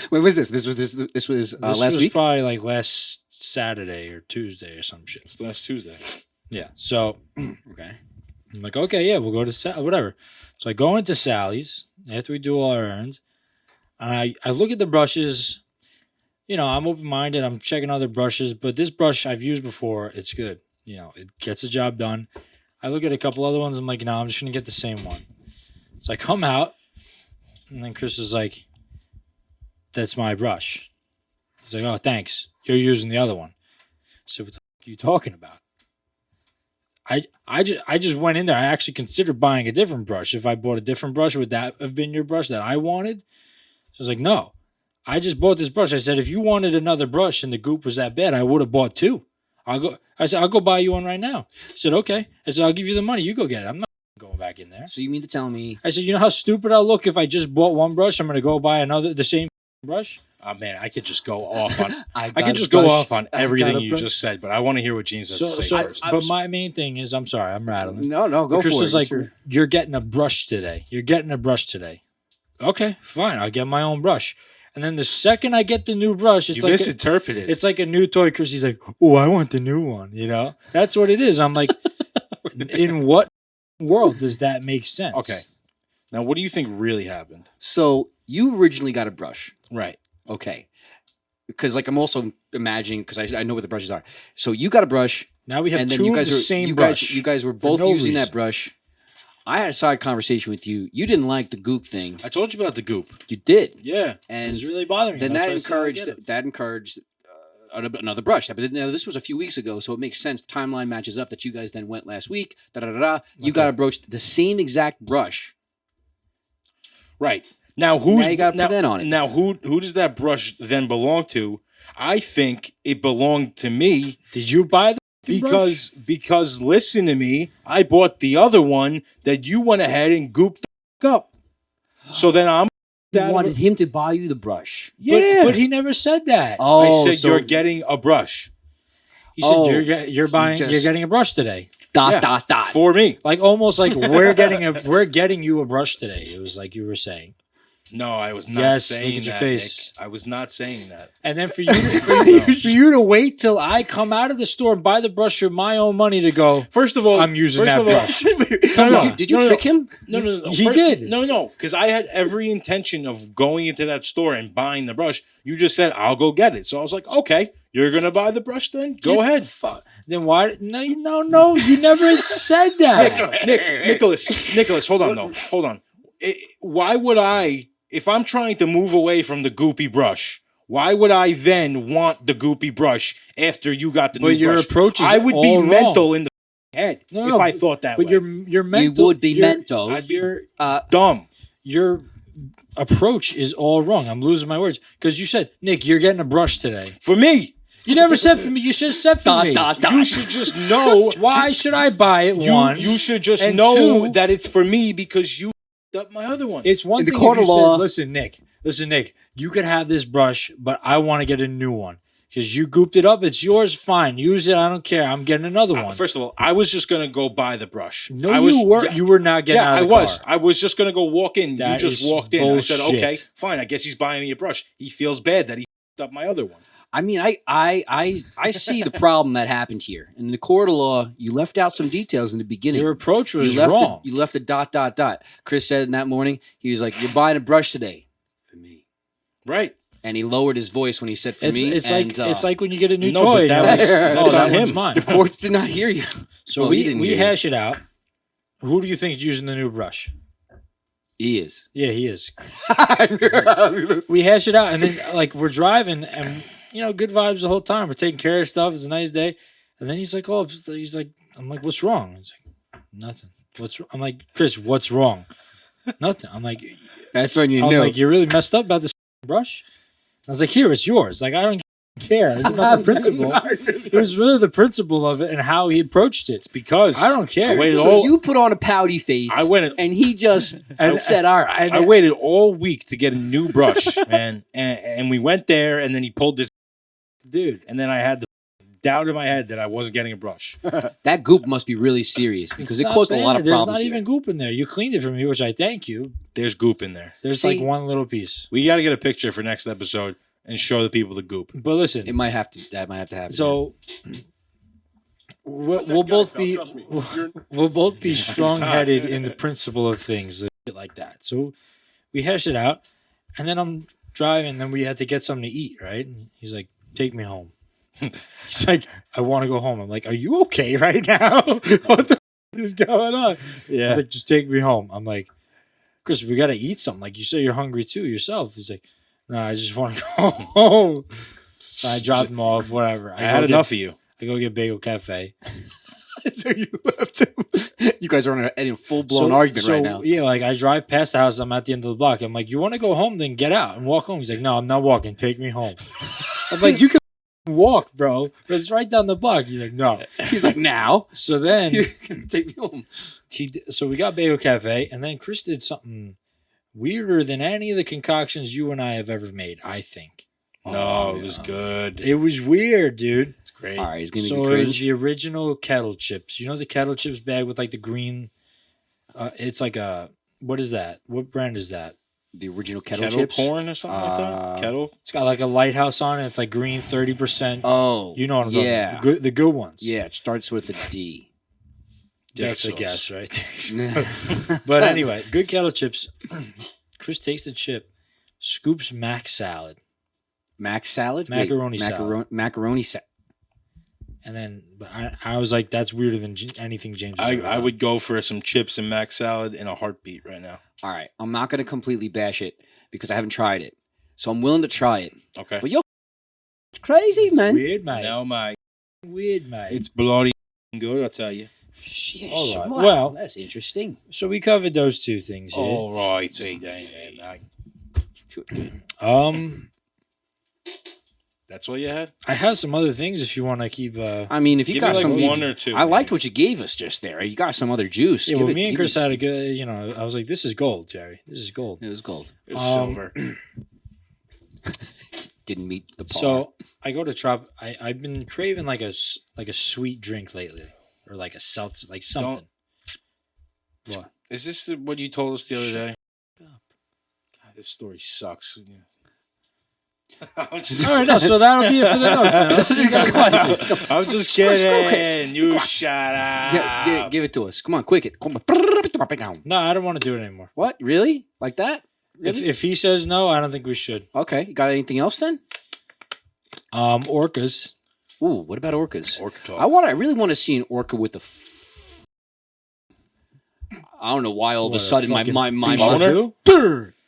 When was this? This was This last was week. probably like last Saturday or Tuesday or some shit. It's last Tuesday. Yeah. So Okay. I'm like, okay, yeah, we'll go to whatever. So I go into Sally's after we do all our errands, and I look at the brushes. You know, I'm open minded. I'm checking other brushes, but this brush I've used before. It's good. You know, it gets the job done. I look at a couple other ones. I'm like, no, I'm just gonna get the same one. So I come out, and then Chris is like, "That's my brush." He's like, "Oh, thanks. You're using the other one." I said, "What the fuck are you talking about?" I just went in there. I actually considered buying a different brush. If I bought a different brush, would that have been your brush that I wanted? So I was like, no. I just bought this brush. I said, if you wanted another brush and the goop was that bad, I would have bought two. I said, I'll go buy you one right now. He said, okay. I said, I'll give you the money. You go get it. I'm not going back in there. So you mean to tell me? I said, you know how stupid I'll look if I just bought one brush? I'm going to go buy the same brush. Oh man, I could just go off on. I I could just go off on everything you just said, but I want to hear what James has to say first. But my main thing is, I'm sorry, I'm rattling. No, go Chris for is it. like, you're getting a brush today. You're getting a brush today. Okay, fine. I'll get my own brush. And then the second I get the new brush, it's You like misinterpreted. it's like a new toy. Chris, he's like, oh, I want the new one. You know, that's what it is. I'm like, in what world does that make sense? Okay. Now, what do you think really happened? So you originally got a brush, Right. okay? Because like I'm also imagining because I know what the brushes are. So you got a brush, Now we have and then two you of guys the were same brush. you guys were for both no using that reason. brush. I had a side conversation with you. You didn't like the goop thing. I told you about the goop. You did, Yeah. and It's really bothering me. then That's that why I said I encouraged get it. another brush. But now this was a few weeks ago, so it makes sense. Timeline matches up that you guys then went last week. You got a brush, the same exact brush. Right. Now who's Now you gotta put that on it. Now who does that brush then belong to? I think it belonged to me Did you buy the brush? because listen to me, I bought the other one that you went ahead and gooped the f- up. So then I'm You that wanted him to buy you the brush. yeah. but he never said that. Oh, I said you're getting a brush. He said Oh, you're buying just- you're getting a brush today. Yeah, for me. Like almost like we're getting you a brush today. It was like you were saying. No, I was not Yes, saying look at your that, face. Nick. I was not saying that. And then for you to wait till I come out of the store and buy the brush with my own money to go. First of all, I'm using that brush. Did you trick him? No. He did. No, because I had every intention of going into that store and buying the brush. You just said, I'll go get it. So I was like, okay, you're going to buy the brush then? Go ahead. Then why? No, you never said that. Nicholas, hold on, though. Hold on. Why would I, if I'm trying to move away from the Goopy brush, why would I then want the Goopy brush after you got the new brush? But your approach is I would be all wrong. mental in the head if I thought that way. But your mental. You would be mental. I'd be dumb. Your approach is all wrong. I'm losing my words because you said, Nick, you're getting a brush today. For me. You never said for me. You should have said for me. You should just know. Why should I buy it? You should just and know two, that it's for me because you up my other one. It's one In the thing court if of you law. said, listen, Nick, you could have this brush, but I want to get a new one because you gooped it up. It's yours. Fine. Use it. I don't care. I'm getting another one. First of all, I was just going to go buy the brush. No, you were. You were not getting out of the car. I was just going to go walk in. That you just is walked in. bullshit. I said, okay, fine. I guess he's buying me a brush. He feels bad that he up my other one. I mean, I see the problem that happened here. In the court of law, you left out some details in the beginning. Your approach was you left wrong. You left a ... Chris said in that morning, he was like, "You're buying a brush today for me." Right. And he lowered his voice when he said "for me." It's and, like when you get a new No, toy. but that was- that that's on one's him. mine. the courts did not hear you. So Well, he didn't we hear you. hash it out. Who do you think is using the new brush? He is. Yeah, he is. We hash it out, and then like we're driving, and good vibes the whole time. We're taking care of stuff. It's a nice day, and then he's like, I'm like, what's wrong? He's like, nothing. I'm like, Chris, what's wrong? Nothing. I'm like, That's when you I'm knew. like, you're really messed up about this brush. I was like, here, it's yours. Like, I don't care. It's about the principle. It was really the principle of it and how he approached it. It's because I don't care. I waited So all, you put on a pouty face, I went- and he just And- said, "All right." I waited all week to get a new brush, man. And we went there, and then he pulled this, Dude. and then I had the doubt in my head that I wasn't getting a brush. That goop must be really serious because it It's not caused a lot bad. of There's problems. not even goop in there. You cleaned it for me, which I thank you. There's goop in there. There's See- like one little piece. We got to get a picture for next episode and show the people the goop. But listen, It might have to. That might have to happen. so we'll both be we'll both be strong-headed in the principle of things shit like that. So we hash it out, and then I'm driving. And then we had to get something to eat, right? And he's like, "Take me home." He's like, "I want to go home." I'm like, "Are you okay right now? What the is going on?" Yeah. He's like, "Just take me home." I'm like, "Chris, we got to eat something. Like you say, you're hungry too yourself." He's like, "No, I just want to go home." So I dropped him off. Whatever. I had enough of you. I go get Bagel Cafe. so you left him. You guys are in a full blown argument right now. Yeah, like I drive past the house. I'm at the end of the block. I'm like, "You want to go home? Then get out and walk home." He's like, "No, I'm not walking. Take me home." I'm like, "You can walk, bro. But it's right down the block." He's like, "No." He's like, "Now So then you're gonna take me home." so we got Bagel Cafe, and then Chris did something weirder than any of the concoctions you and I have ever made. I think No, it was good. it was weird, dude. It's great. All right, he's gonna So be it was cringe. the original kettle chips. You know the kettle chips bag with like the green. It's like a what is that? What brand is that? The original kettle, Kettle chips. corn or something like that? Kettle? It's got like a lighthouse on it. It's like green 30%. Oh, You know what I'm talking yeah, about. The good ones. yeah. It starts with a D. That's a Dick guess, sauce. right? But anyway, good kettle chips. Chris takes the chip, scoops mac salad, Mac salad, Macaroni salad. macaroni salad. and then but I was like, that's weirder than anything James has ever I done. would go for some chips and mac salad in a heartbeat right now. All right, I'm not gonna completely bash it because I haven't tried it, so I'm willing to try it. Okay. But it's crazy, It's man. weird, mate. Now my Weird, mate. it's bloody good, I'll tell you. Yes. All right. Wow, Well- that's interesting. So we covered those two things here. All right, say that. That's all you had? I have some other things if you want to keep. I mean, if you Give got me like some, one or two. I liked maybe. what you gave us just there. You got some other juice. Yeah, Give well, it- me and give Chris us- had a good. I was like, "This is gold, Jerry. This is gold." It was gold. It was silver. Didn't meet the par. So I go to Trop. I've been craving like a sweet drink lately, or like a seltzer, like something. What? Is this what you told us the other day? God This story sucks. Yeah. All right, no, so that'll be it for the notes. Then. Let's see you guys next. I'm just Screw Chris. kidding. You shut up. Give it to us. Come on, quick it. No, I don't want to do it anymore. What? Really? Like that? Really? If he says no, I don't think we should. Okay. You got anything else then? Orcas. Ooh, what about orcas? Orca talk. I really want to see an orca with a. I don't know why all of a What, sudden my fucking mind boner?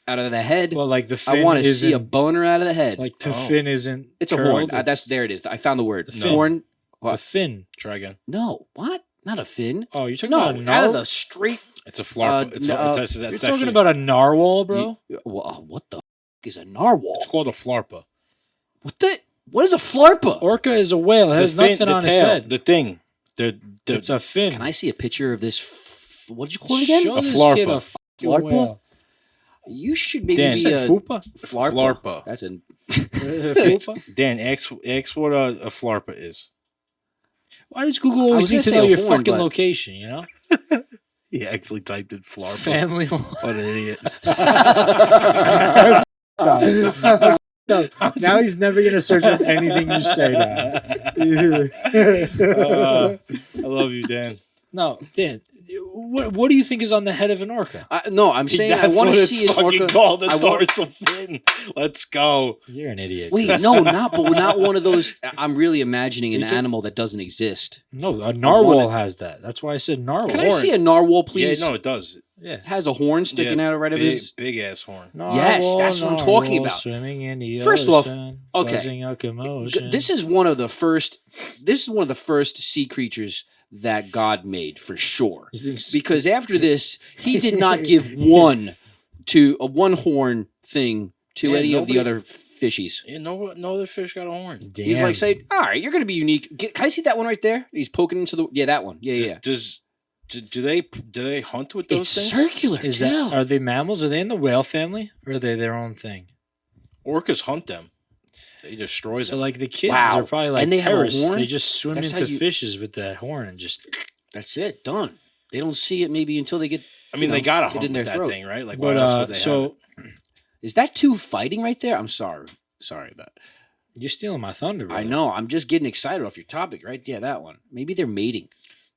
out of the head. Well, like the I fin want to isn't see a boner out of the head. like the Oh. fin isn't. It's a curled, horn. That's there. It is. I found the word. The fin. Horn. the What? fin. Try again. No. What? Not a fin. Oh, you're talking No. about a Out of narwhal. the straight. It's a flarp. no, It's You're actually, talking about a narwhal, bro. What the is a narwhal? It's called a flarpa. What is a flarpa? Orca is a whale. It has nothing on its head. The thing. It's a fin. Can I see a picture of this? What did you call it again? Show A this flarpa. kid a fucking Flarpa? whale. You should maybe Dan, be Said a fupa? flarpa. That's a. Fupa? Dan, ask what a flarpa is. Why does Google I was always gonna need to say know a your horn, fucking but- location, you know? He actually typed in flarpa. Family. What an idiot. Now he's never going to search up anything you say now. I love you, Dan. No, Dan, what do you think is on the head of an orca? No, I'm saying I That's want what to it's see an fucking orca. called. The I want- dorsal fin. Let's go. You're an idiot. Wait, Chris. no, not one of those. I'm really imagining an You think- animal that doesn't exist. No, a narwhal wanna- has that. That's why I said narwhal. Can I see a narwhal, please? Yeah, no, it does. Yeah. Has a horn sticking out right of his. Big ass horn. Yes, that's what I'm talking about. Swimming in the First off, ocean, okay. causing a commotion. This is one of the first. This is one of the first sea creatures that God made for sure. You think Because after this, He did not give one horn thing to Yeah, any of the nobody- other fishies. Yeah, no other fish got a horn. Damn. He's like saying, "All right, you're going to be unique. Can I see that one right there?" He's poking into the that one. Yeah. Do they hunt with those It's things? circular. Is too. that are they mammals? Are they in the whale family, or are they their own thing? Orcas hunt them. They destroy So them. like the kids Wow. are probably like And they have a terrorists. horn? They just swim That's how into you- fishes with that horn and just. That's it. Done. They don't see it maybe until they get. I mean, you they know, gotta get hunt in their with that throat. thing, right? Like, why But else would they have so it? Is that two fighting right there? I'm sorry. Sorry about. you're stealing my thunder. I brother. know. I'm just getting excited off your topic, right? Yeah, that one. Maybe they're mating.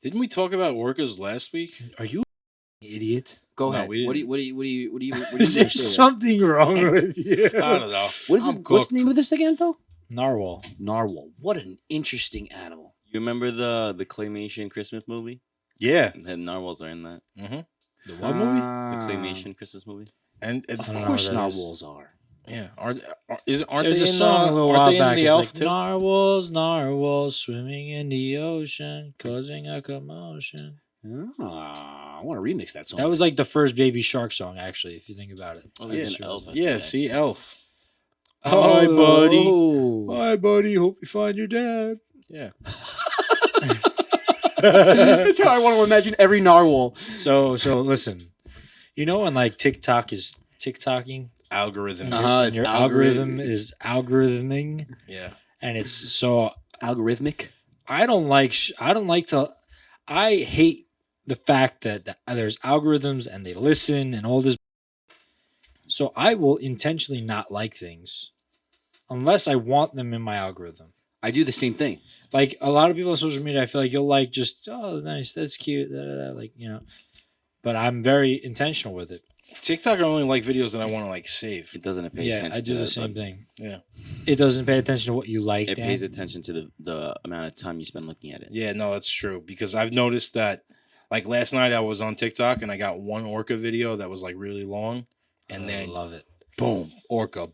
Didn't we talk about orcas last week? Are you an idiot? Go No, ahead. we What do didn't. you Is there something wrong with you? I don't know. What is I'm it? What's cooked. the name of this again, though? Narwhal. Narwhal. What an interesting animal. You remember the claymation Christmas movie? Yeah. The narwhals are in that. Mm-hmm. The what movie? The claymation Christmas movie. And I Of don't know course, what that is. narwhals are. yeah, aren't There's they a song a little aren't while they back. in the It's elf like too? narwhals swimming in the ocean, causing a commotion. I want to remix that song. That was like the first Baby Shark song, actually, if you think about it. Oh, That's there's an true. elf. Yeah, see, elf. Oh, Hi, buddy. Oh. Hi, buddy. Hope you find your dad. Yeah. That's how I want to imagine every narwhal. So listen, you know when like TikTok is TikToking, Algorithm. Uh-huh. and it's your algorithm is algorithming, Yeah. and it's so Algorithmic. I hate the fact that there's algorithms and they listen and all this. So I will intentionally not like things unless I want them in my algorithm. I do the same thing. Like a lot of people on social media, I feel like you'll like just, oh, nice, that's cute, like, you know. But I'm very intentional with it. TikTok, I only like videos that I want to like save. It doesn't pay Yeah, attention I do to the that, same but thing. Yeah. It doesn't pay attention to what you like. It Dan. pays attention to the amount of time you spend looking at it. Yeah, no, that's true. Because I've noticed that, like last night, I was on TikTok and I got one orca video that was like really long, and I then love it. boom, orca,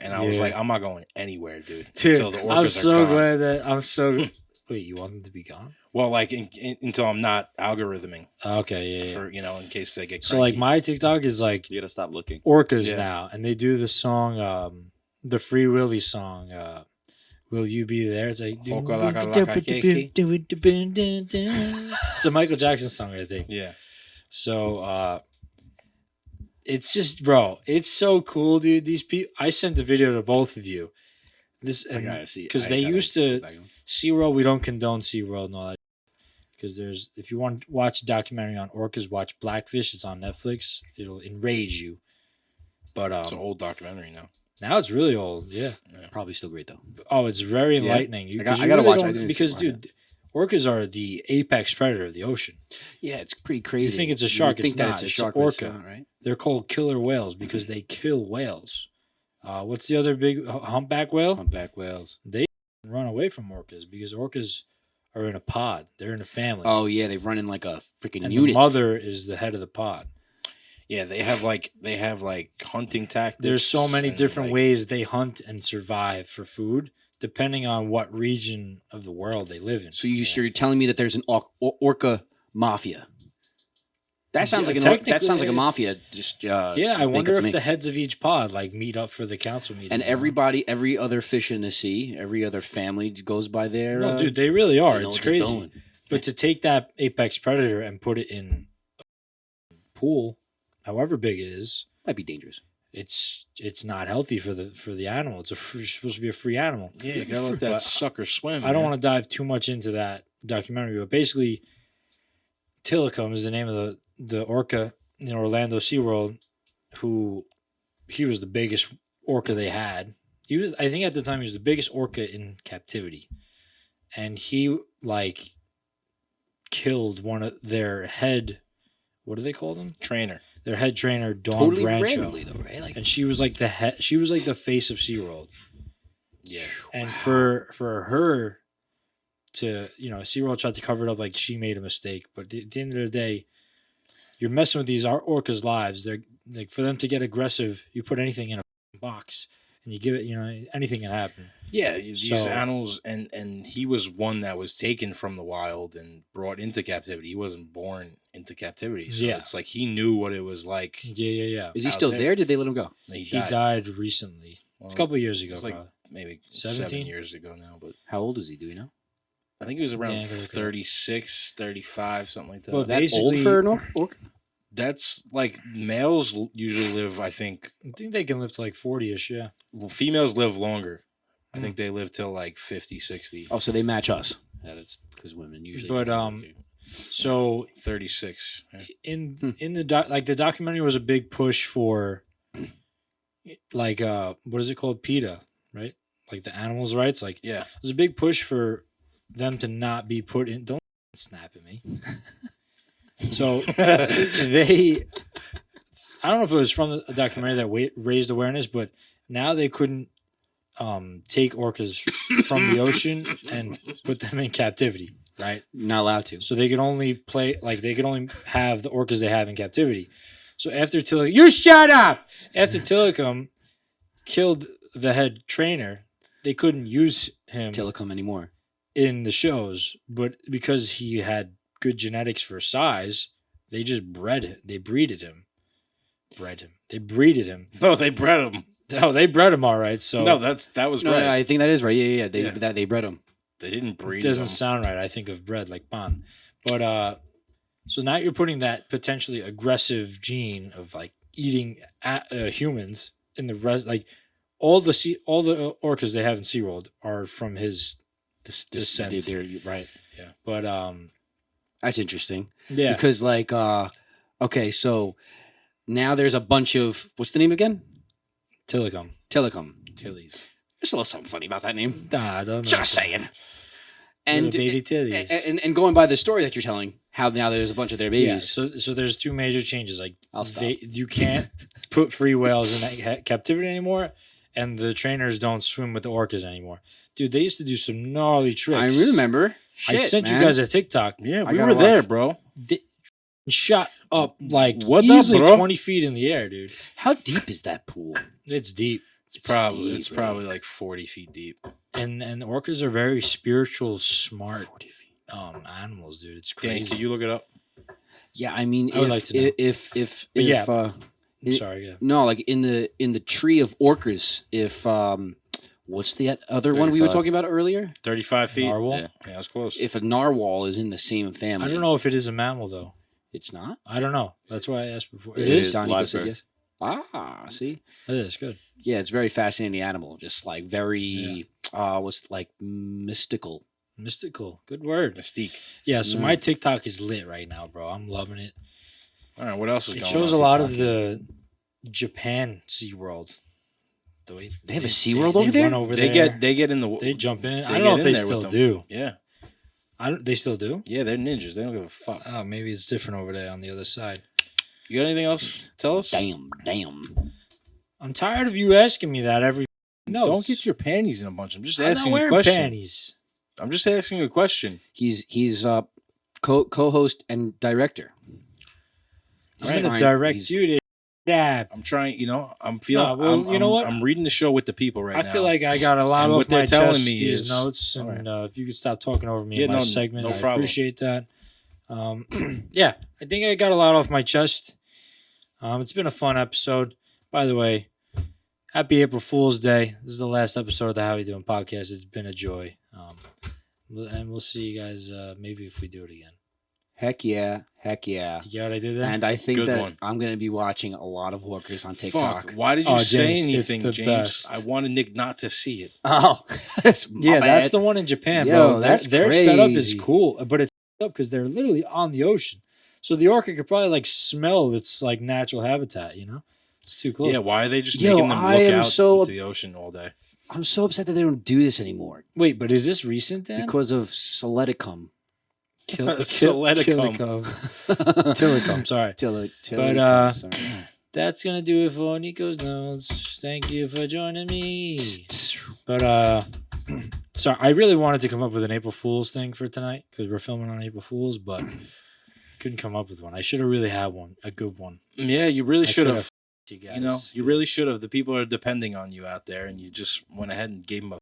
and I was Yeah. like, I'm not going anywhere, dude. Dude, Until the orcas I'm are so gone. glad that I'm so. Wait, you want them to be gone? Well, like until I'm not algorithming Okay, yeah. for in case they get. So like cranky. my TikTok is like You gotta stop looking. orcas Yeah. now, and they do the song, the Free Willy song. Will you be there? It's like Hoka laka laka keke. it's a Michael Jackson song, I think. Yeah. So it's just, bro, it's so cool, dude. These people, I sent the video to both of you. This I and gotta see. because I they gotta used go to back on. SeaWorld, we don't condone SeaWorld and all that. Because there's, if you want to watch a documentary on orcas, watch Blackfish. It's on Netflix. It'll enrage you. But It's an old documentary now. now it's really old. Yeah. Probably still great though. Oh, it's very Yeah. enlightening. You, I gotta really watch it. I don't- didn't because, see it. dude, orcas are the apex predator of the ocean. Yeah, it's pretty crazy. think it's a You shark, would think it's that not. it's a It's shark, an but it's orca. not, right? They're called killer whales because they kill whales. What's the other big humpback whale? Humpback whales. They run away from orcas because orcas are in a pod. They're in a family. Oh yeah, they run in like a freaking and unit. the mother is the head of the pod. Yeah, they have like hunting tactics. There's so many and, different like, ways they hunt and survive for food, depending on what region of the world they live in. So you're telling me that there's an orca mafia? That sounds Yeah, like that sounds like a technically, mafia. Just yeah, I make wonder up to if me. the heads of each pod like meet up for the council meeting. And you know? every other fish in the sea, every other family goes by their. No, dude, they really are. they know It's what they're crazy. doing. But to take that apex predator and put it in a pool, however big it is, Might be dangerous. it's not healthy for the animal. It's supposed to be a free animal. Yeah, you gotta let that But sucker swim. I don't want to dive too much into that documentary, but basically, Tilikum is the name of the orca in Orlando SeaWorld, he was the biggest orca they had. I think at the time he was the biggest orca in captivity. And he like killed one of their head, what do they call them? trainer. Their head trainer, Dawn Totally Brancho. randomly though, right? Like And she was like she was like the face of SeaWorld. Yeah, And for her to, SeaWorld tried to cover it up like she made a mistake. But at the end of the day, you're messing with these orcas' lives. They're like, for them to get aggressive, you put anything in a box and you give it, anything can happen. yeah. These So- animals, and he was one that was taken from the wild and brought into captivity. He wasn't born into captivity, so Yeah. it's like he knew what it was like. Yeah. is he out still there. there? Did they let him go? He He died recently. Well, A couple of years it ago, was like probably. maybe 17? 7 years ago now, but How old is he? Do we know? I think he was around Yeah, I gotta look it up. 36, 35, something like that. Well, Is that old basically- for an orca? That's like males usually live. I think I think they can live to like 40-ish, yeah. well, females live longer. I Mm. think they live till like 50, 60, Oh, so they match us. That is because women usually. But, So 36. Yeah. in the the documentary was a big push for like what is it called? PETA, right? Like the animals' rights. Like Yeah. there's a big push for them to not be put in. Don't snap at me. So they, I don't know if it was from the documentary that raised awareness, but now they couldn't take orcas from the ocean and put them in captivity, right? not allowed to. So they could only they could only have the orcas they have in captivity. So after Tilikum, you shut up! After Tilikum killed the head trainer, they couldn't use him Telecom anymore. in the shows, but because he had good genetics for size, they just they breeded him. They breeded him. No, they bred him. Oh, they bred him all right. So No, that was No, right. I think that is right. Yeah. They Yeah. they bred him. They didn't it breed doesn't them. sound right. I think of bread like pan. But so now you're putting that potentially aggressive gene of like eating humans in the rest, like all the orcas they have in SeaWorld are from his descent. They're right. But That's interesting. yeah, Because like okay, so now there's a bunch of what's the name again? Tilikum. Telecom. Tillies. There's a little something funny about that name. Nah, I don't know. Just saying. And baby titties. and going by the story that you're telling, how now there's a bunch of their Yeah, babies. so there's two major changes. Like I'll stop. you can't put free whales in that captivity anymore, and the trainers don't swim with the orcas anymore. Dude, they used to do some gnarly tricks. I remember. I Shit, sent man. you guys a TikTok. Yeah, I we gotta were there, watch. bro. They shot up like What the, easily bro? 20 feet in the air, dude. How deep is that pool? It's deep. It's deep, probably like 40 feet deep. And orcas are very spiritual, smart 40 feet. animals, dude. It's Dan, crazy. can you look it up? Yeah, I mean, I would like to know. if But yeah. it- Sorry, yeah. no, like in the tree of orcas, if what's the other one we were 35. talking about earlier? 35 feet. Narwhal? Yeah. Yeah, that's close. If a narwhal is in the same family, I don't know if it is a mammal though. It's not. I don't know. That's why I asked before. It It is. is. Donnie live just said birth. yes. Ah, see, It is good. yeah, it's a very fascinating animal. Just like very, what's like mystical. Mystical. Good word. Mystique. Yeah, so Mm. my TikTok is lit right now, bro. I'm loving it. All right, what else is It going on? shows a lot of the Japan SeaWorld. They have a SeaWorld over there? Run over They there. get in the. They jump in. they I don't know get if in they there with still them. do. Yeah, They still do. yeah, they're ninjas. They don't give a fuck. Oh, maybe it's different over there on the other side. You got anything else? to Tell us. Damn. I'm tired of you asking me that every. No, Don't get your panties in a bunch. I'm just I'm not asking you a wearing question. panties. I'm just asking you a question. He's co-host and director. I'm Right. gonna direct He's- you to that. I'm trying. I'm feeling. Nah, well, you know what? I'm reading the show with the people right I now. feel like I got a lot And off what they're my telling chest. me These is- notes, all and if you could stop talking over me Yeah, in my no- segment, no I problem. appreciate that. Yeah, I think I got a lot off my chest. It's been a fun episode. By the way, happy April Fool's Day. This is the last episode of the How We Doing podcast. It's been a joy. And we'll see you guys maybe if we do it again. Heck yeah. You get what I did there? And I think Good that one. I'm going to be watching a lot of hookers on TikTok. Fuck. Why did you Oh, say James, it's anything, the James? best. I wanted Nick not to see it. Oh, that's Yeah, that's the one in Japan, Yo, bro. that's Their setup is crazy. cool, but it's up because they're literally on the ocean. So the orca could probably like smell its like natural habitat. You know, it's too close. Yeah, why are they just Yo, making them I look am out so- into the ocean all day? I'm so upset that they don't do this anymore Wait, but is this recent then? because of Soleticum. Soleticum. Tillicum, sorry. But But, That's gonna do it for Nico's notes. Thank you for joining me. But sorry, I really wanted to come up with an April Fool's thing for tonight because we're filming on April Fool's, but couldn't come up with one. I should have really had one, a good one. Yeah, you really I should could have. You You guys. know, you really should have. The people are depending on you out there, and you just went ahead and gave them a.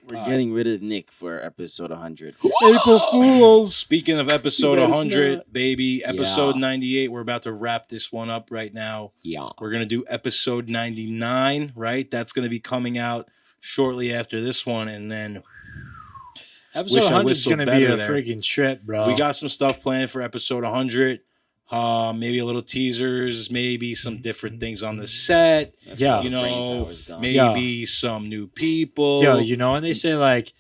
We're getting rid of Nick for episode 100. April Fools. Speaking of episode You guys 100, know- baby, episode Yeah. 98. We're about to wrap this one up right now. yeah. We're gonna do episode 99, right? That's gonna be coming out shortly after this one, and then Episode Wish I 100 is whistled gonna be better a there. friggin' trip, bro. we got some stuff planned for episode 100. Maybe a little teasers, maybe some different things on the set, That's Yeah. why you the brain know, power's gone. maybe some new people. Yo, you know when they say like,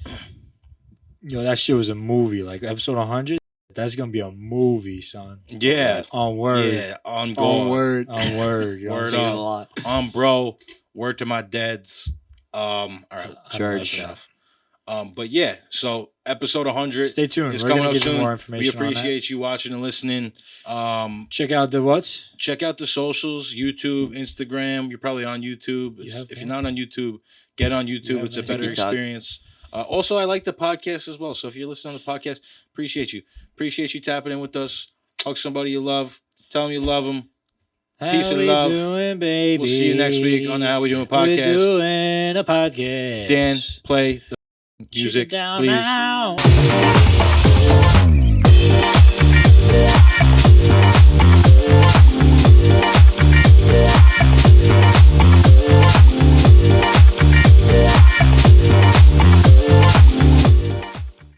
yo, that shit was a movie, like episode 100, that's gonna be a movie, son. yeah, On word, yeah, on On God, word. on word, yo. Word Say it up. a lot. on bro, word to my dads. All right, Church. that's enough. But yeah, so episode 100 Stay tuned. is We're coming gonna up give you soon. more We information. on that. appreciate you watching and listening. Check out the what's? Check out the socials, YouTube, Instagram. You're probably on YouTube. Yeah, If man. you're not on YouTube, get on YouTube. Yeah, It's a man. better TikTok. experience. Also, I like the podcast as well. So if you're listening to the podcast, appreciate you. Appreciate you tapping in with us. Hug somebody you love. Tell them you love them. Peace How and we love. doing, baby? We'll see you next week on the How We Doing We're podcast. doing a podcast. Dan, play the Shoot it music, down please. now.